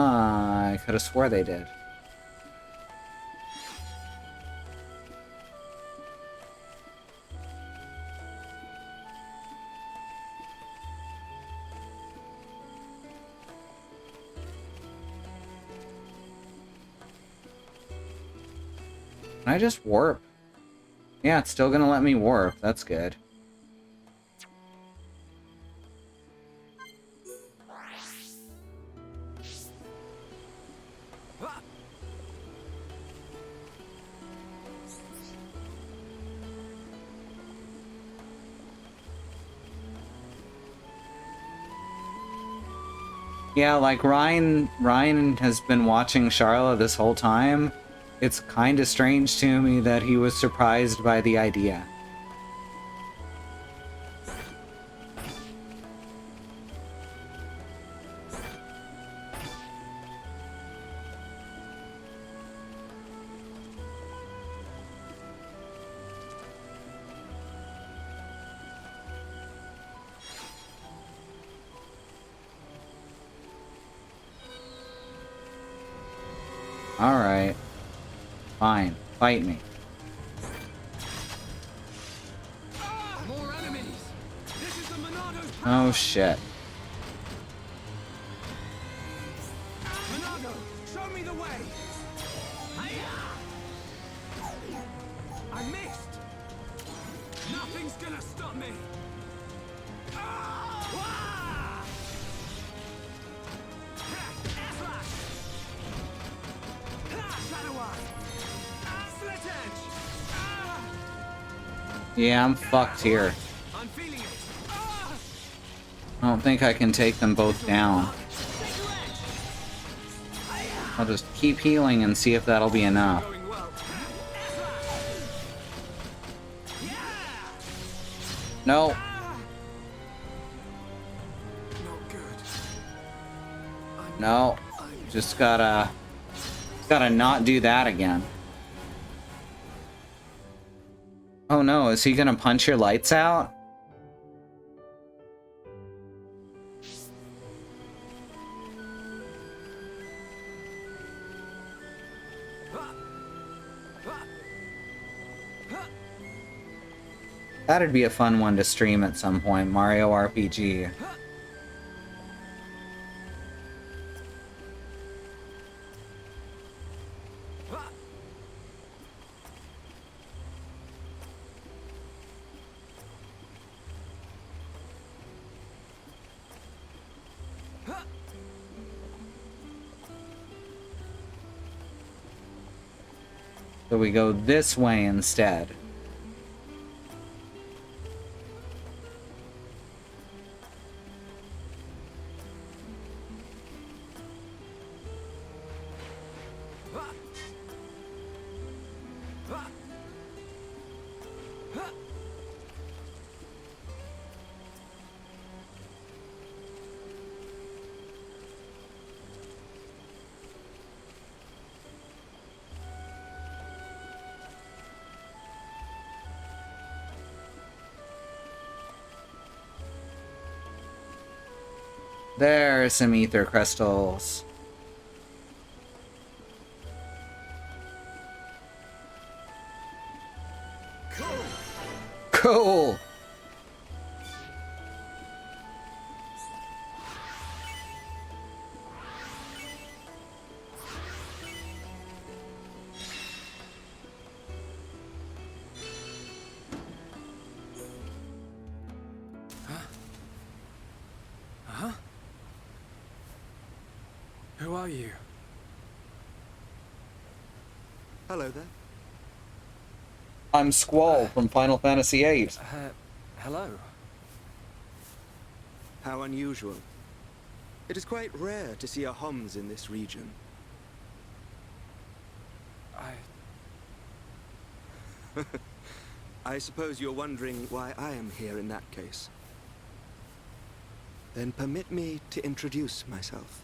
I could have swore they did. Can I just warp? Yeah, it's still gonna let me warp. That's good. Yeah, like Ryan has been watching Charla this whole time. It's kind of strange to me that he was surprised by the idea. Alright. Fine. Fight me. More enemies! This is the Monado's Oh shit. Monado, show me the way! I missed! Nothing's gonna stop me! Yeah, I'm fucked here. I don't think I can take them both down. I'll just keep healing and see if that'll be enough. No. No. Just gotta not do that again. Oh no, is he gonna punch your lights out? That'd be a fun one to stream at some point, Mario RPG. So we go this way instead. There's some ether crystals. Cool. Huh? Who are you? Hello there. I'm Squall from Final Fantasy VIII. Hello. How unusual. It is quite rare to see a Homs in this region. I suppose you're wondering why I am here in that case. Then permit me to introduce myself.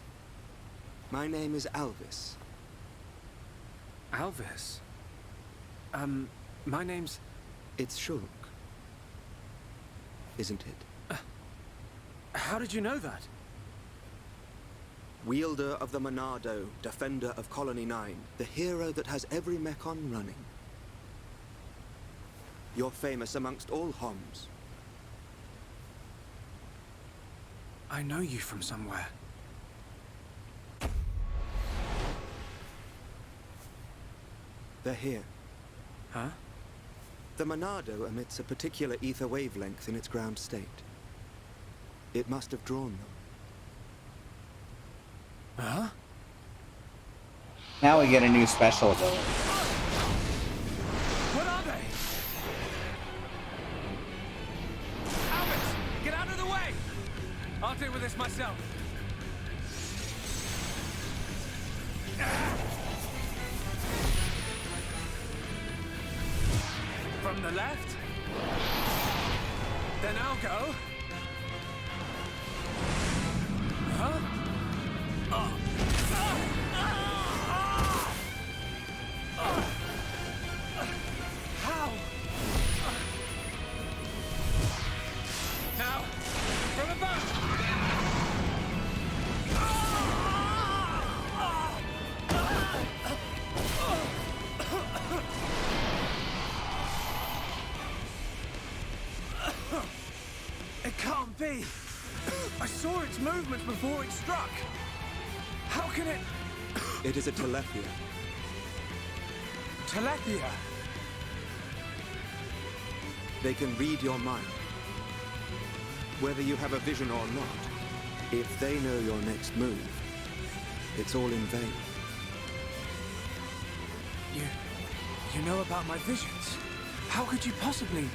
My name is Alvis. Alvis? My name's... It's Shulk. Isn't it? How did you know that? Wielder of the Monado, defender of Colony 9, the hero that has every mechon running. You're famous amongst all Homs. I know you from somewhere. They're here. Huh? The Monado emits a particular ether wavelength in its ground state. It must have drawn them. Huh? Now we get a new special ability. What are they? Albert, get out of the way! I'll deal with this myself. From the left? Then I'll go. Huh? How? Now, from above! It can't be! I saw its movements before it struck! How can it... It is a Telethia. Telethia? They can read your mind. Whether you have a vision or not, if they know your next move, it's all in vain. You know about my visions? How could you possibly...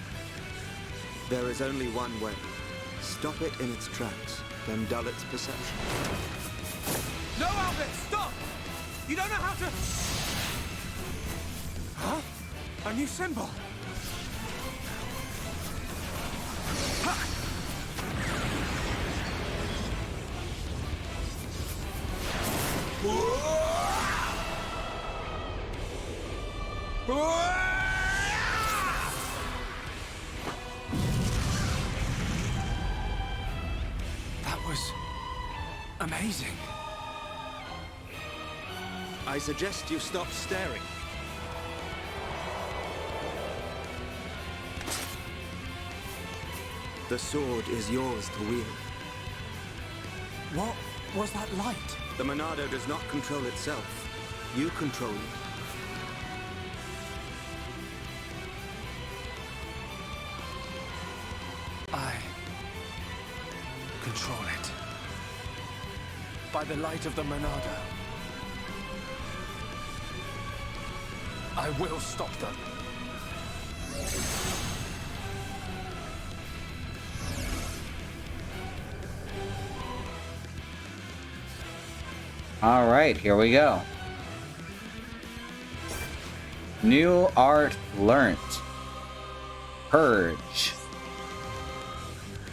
There is only one way. Stop it in its tracks, then dull its perception. No, Albert, stop! You don't know how to... Huh? A new symbol? Ha! That was... amazing. I suggest you stop staring. The sword is yours to wield. What was that light? The Monado does not control itself. You control it. I control it. By the light of the Monado. I will stop them. All right, here we go. New art learnt. Purge.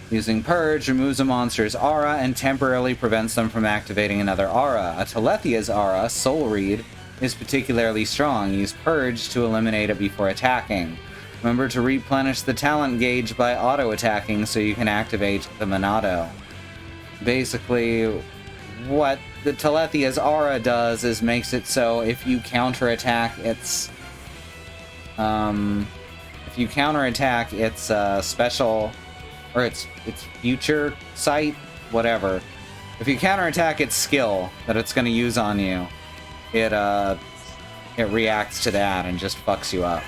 Using Purge removes a monster's aura and temporarily prevents them from activating another aura. A Telethia's aura, Soul Read, is particularly strong. Use Purge to eliminate it before attacking. Remember to replenish the talent gauge by auto-attacking so you can activate the Monado. Basically, what the Telethia's aura does is makes it so if you counterattack its... if if you counterattack its special, or its future sight, whatever. If you counterattack its skill that it's going to use on you, it reacts to that and just fucks you up.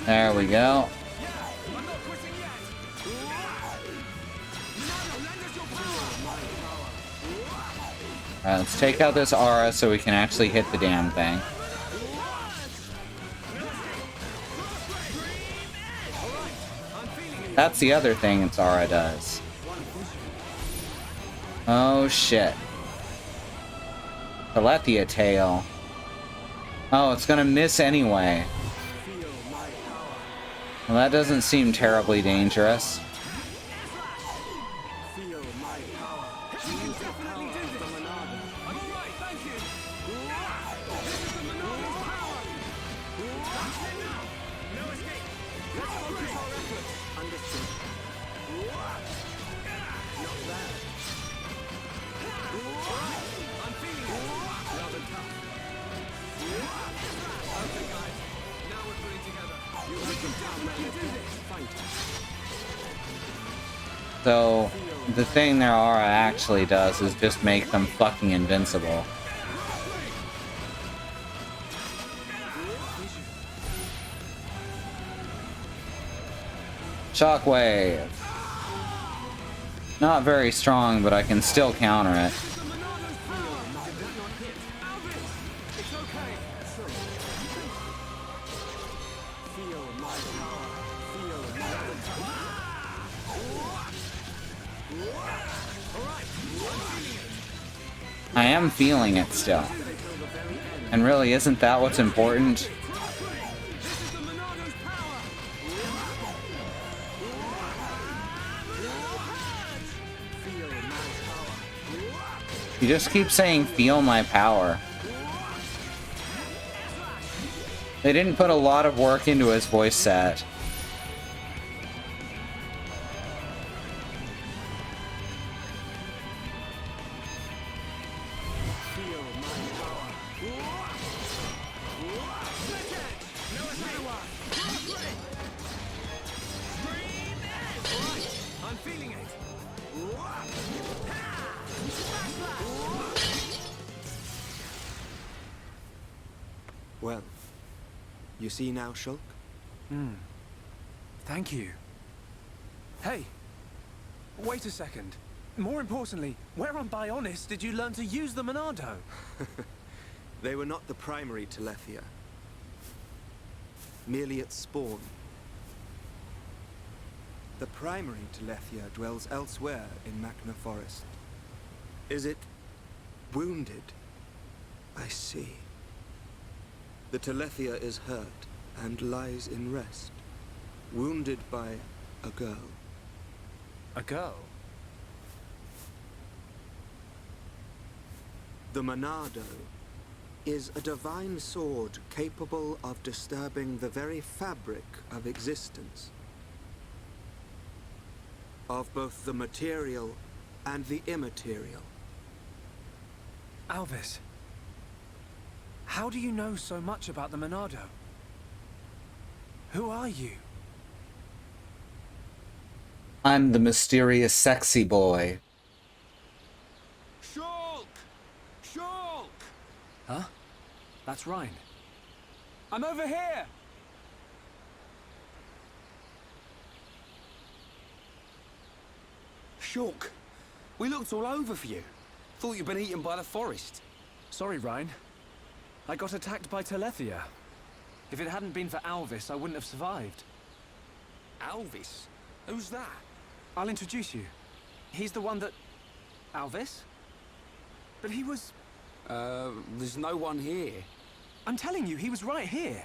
There we go. Alright, let's take out this aura so we can actually hit the damn thing. That's the other thing its aura does. Oh shit. Telethia tail. Oh, it's gonna miss anyway. Well, that doesn't seem terribly dangerous. So, the thing their aura actually does is just make them fucking invincible. Shockwave. Not very strong, but I can still counter it. I am feeling it still. And really, isn't that what's important? You just keep saying, feel my power. They didn't put a lot of work into his voice set. Well, you see now, Shulk? Thank you. Hey, wait a second. More importantly, where on Bionis did you learn to use the Monado? They were not the primary Telethia. Merely its spawn. The primary Telethia dwells elsewhere in Magna Forest. Is it wounded? I see. The Telethia is hurt and lies in rest, wounded by a girl. A girl? The Monado is a divine sword capable of disturbing the very fabric of existence, of both the material and the immaterial. Alvis, how do you know so much about the Monado? Who are you? I'm the mysterious sexy boy. Shulk! Shulk! Huh? That's Ryan. I'm over here! Shulk, we looked all over for you. Thought you'd been eaten by the forest. Sorry, Ryan. I got attacked by Telethia. If it hadn't been for Alvis, I wouldn't have survived. Alvis? Who's that? I'll introduce you. He's the one that... Alvis? But he was... There's no one here. I'm telling you, he was right here.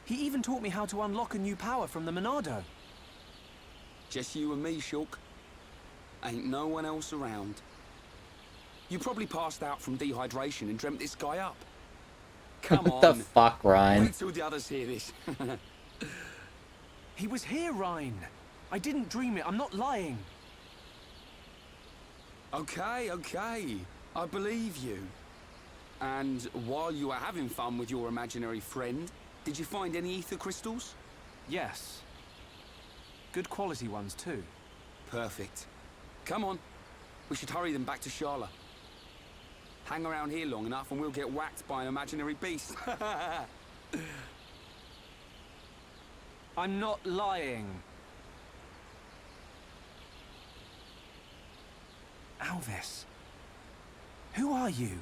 He even taught me how to unlock a new power from the Monado. Just you and me, Shulk. Ain't no one else around. You probably passed out from dehydration and dreamt this guy up. Come What on. the fuck, Ryan? Wait till the others hear this. He was here, Ryan. I didn't dream it. I'm not lying. Okay, okay. I believe you. And while you were having fun with your imaginary friend, did you find any ether crystals? Yes. Good quality ones, too. Perfect. Come on. We should hurry them back to Shala. Hang around here long enough and we'll get whacked by an imaginary beast. I'm not lying. Alvis, who are you?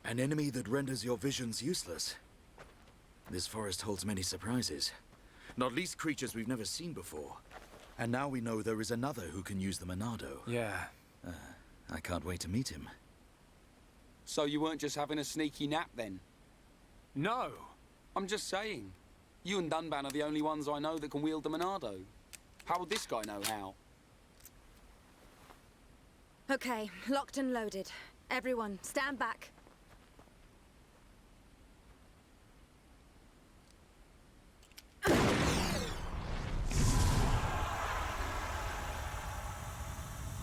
An enemy that renders your visions useless. This forest holds many surprises. Not least creatures we've never seen before. And now we know there is another who can use the Monado. Yeah. I can't wait to meet him. So you weren't just having a sneaky nap then? No. I'm just saying. You and Dunban are the only ones I know that can wield the Monado. How would this guy know how? Okay, locked and loaded. Everyone, stand back.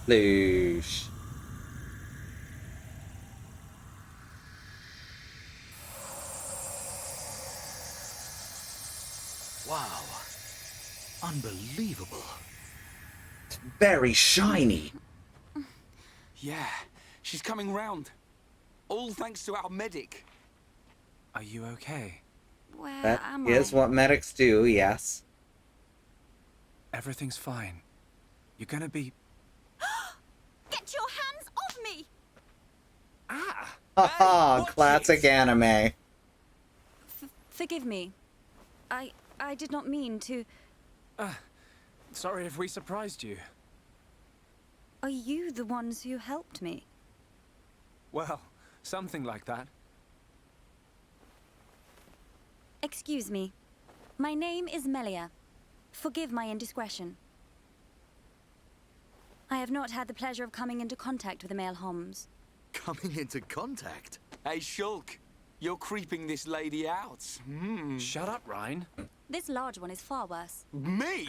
Loosh. Wow. Unbelievable. It's very shiny. Yeah, she's coming round. All thanks to our medic. Are you okay? Where That am is I? what medics do, yes. Everything's fine. You're gonna be... Get your hands off me! Ah! Haha, classic anime. Forgive me. I did not mean to... Sorry if we surprised you. Are you the ones who helped me? Well, something like that. Excuse me. My name is Melia. Forgive my indiscretion. I have not had the pleasure of coming into contact with the male Homs. Coming into contact? Hey, Shulk, you're creeping this lady out. Shut up, Ryan. This large one is far worse. Me?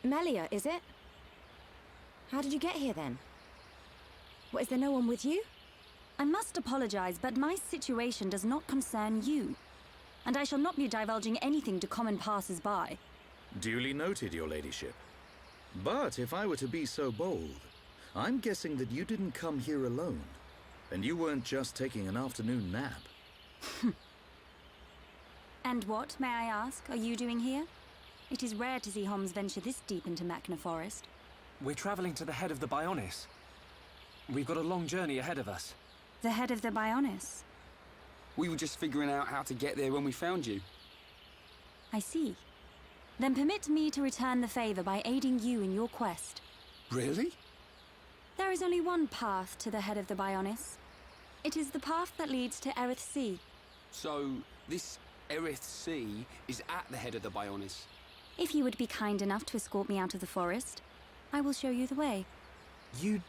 Melia, is it? How did you get here then? What, is there no one with you? I must apologize, but my situation does not concern you. And I shall not be divulging anything to common passers-by. Duly noted, your ladyship. But if I were to be so bold, I'm guessing that you didn't come here alone. And you weren't just taking an afternoon nap. And what, may I ask, are you doing here? It is rare to see Homs venture this deep into Machna Forest. We're traveling to the head of the Bionis. We've got a long journey ahead of us. The head of the Bionis? We were just figuring out how to get there when we found you. I see. Then permit me to return the favor by aiding you in your quest. Really? There is only one path to the head of the Bionis. It is the path that leads to Erith Sea. So, this Erith Sea is at the head of the Bionis. If you would be kind enough to escort me out of the forest, I will show you the way. You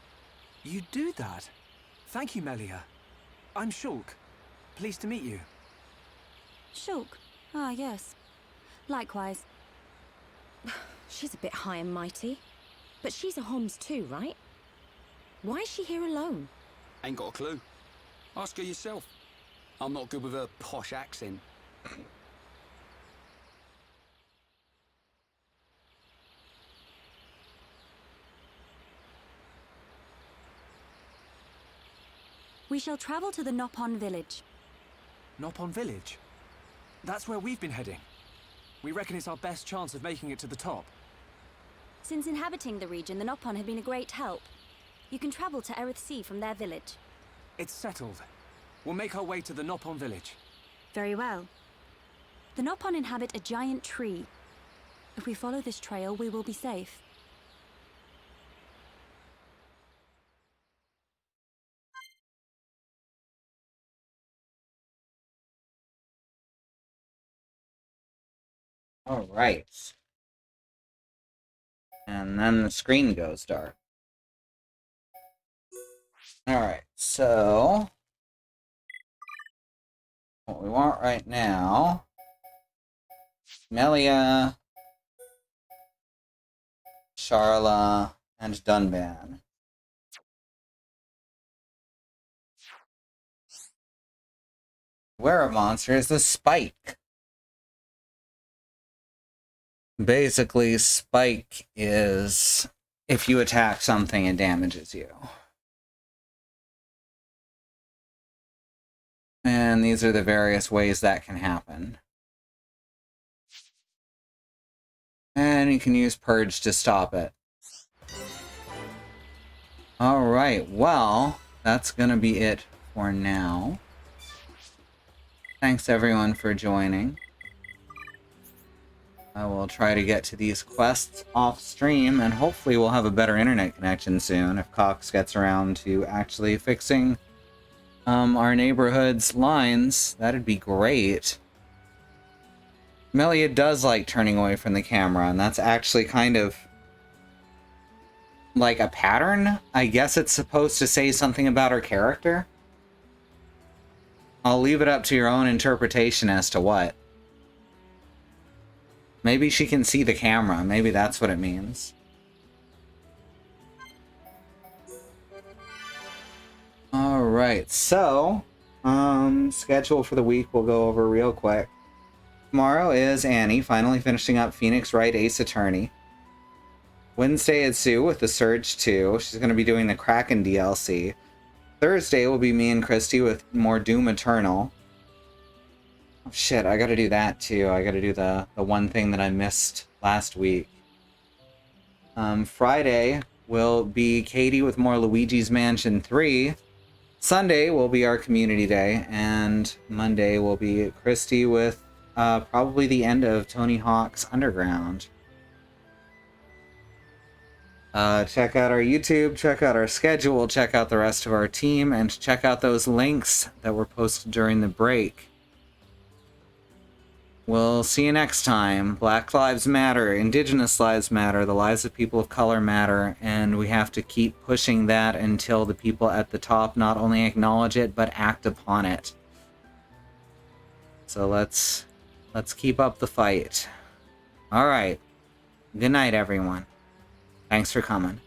do that? Thank you, Melia. I'm Shulk. Pleased to meet you. Shulk? Ah, yes. Likewise. She's a bit high and mighty. But she's a Homs too, right? Why is she here alone? Ain't got a clue. Ask her yourself. I'm not good with her posh accent. We shall travel to the Nopon village. Nopon village? That's where we've been heading. We reckon it's our best chance of making it to the top. Since inhabiting the region, the Nopon have been a great help. You can travel to Erith Sea from their village. It's settled. We'll make our way to the Nopon village. Very well. The Nopon inhabit a giant tree. If we follow this trail, we will be safe. All right. And then the screen goes dark. Alright, so what we want right now, Melia, Sharla, and Dunban. Where a monster is the spike. Basically, spike is if you attack something, it damages you. And these are the various ways that can happen. And you can use Purge to stop it. Alright, well, that's gonna be it for now. Thanks everyone for joining. I will try to get to these quests off stream, and hopefully we'll have a better internet connection soon if Cox gets around to actually fixing our neighborhood's lines. That'd be great. Melia does like turning away from the camera, and that's actually kind of like a pattern. I guess it's supposed to say something about her character. I'll leave it up to your own interpretation as to what. Maybe she can see the camera. Maybe that's what it means. Alright, so, schedule for the week we'll go over real quick. Tomorrow is Annie, finally finishing up Phoenix Wright Ace Attorney. Wednesday is Sue with The Surge 2. She's going to be doing the Kraken DLC. Thursday will be me and Christy with more Doom Eternal. Oh shit, I gotta do that too. I gotta do the one thing that I missed last week. Friday will be Katie with more Luigi's Mansion 3. Sunday will be our community day, and Monday will be Christy with probably the end of Tony Hawk's Underground. Check out our YouTube, check out our schedule, check out the rest of our team, and check out those links that were posted during the break. We'll see you next time. Black Lives Matter, Indigenous Lives Matter, the lives of people of color matter, and we have to keep pushing that until the people at the top not only acknowledge it, but act upon it. So let's keep up the fight. Alright. Good night, everyone. Thanks for coming.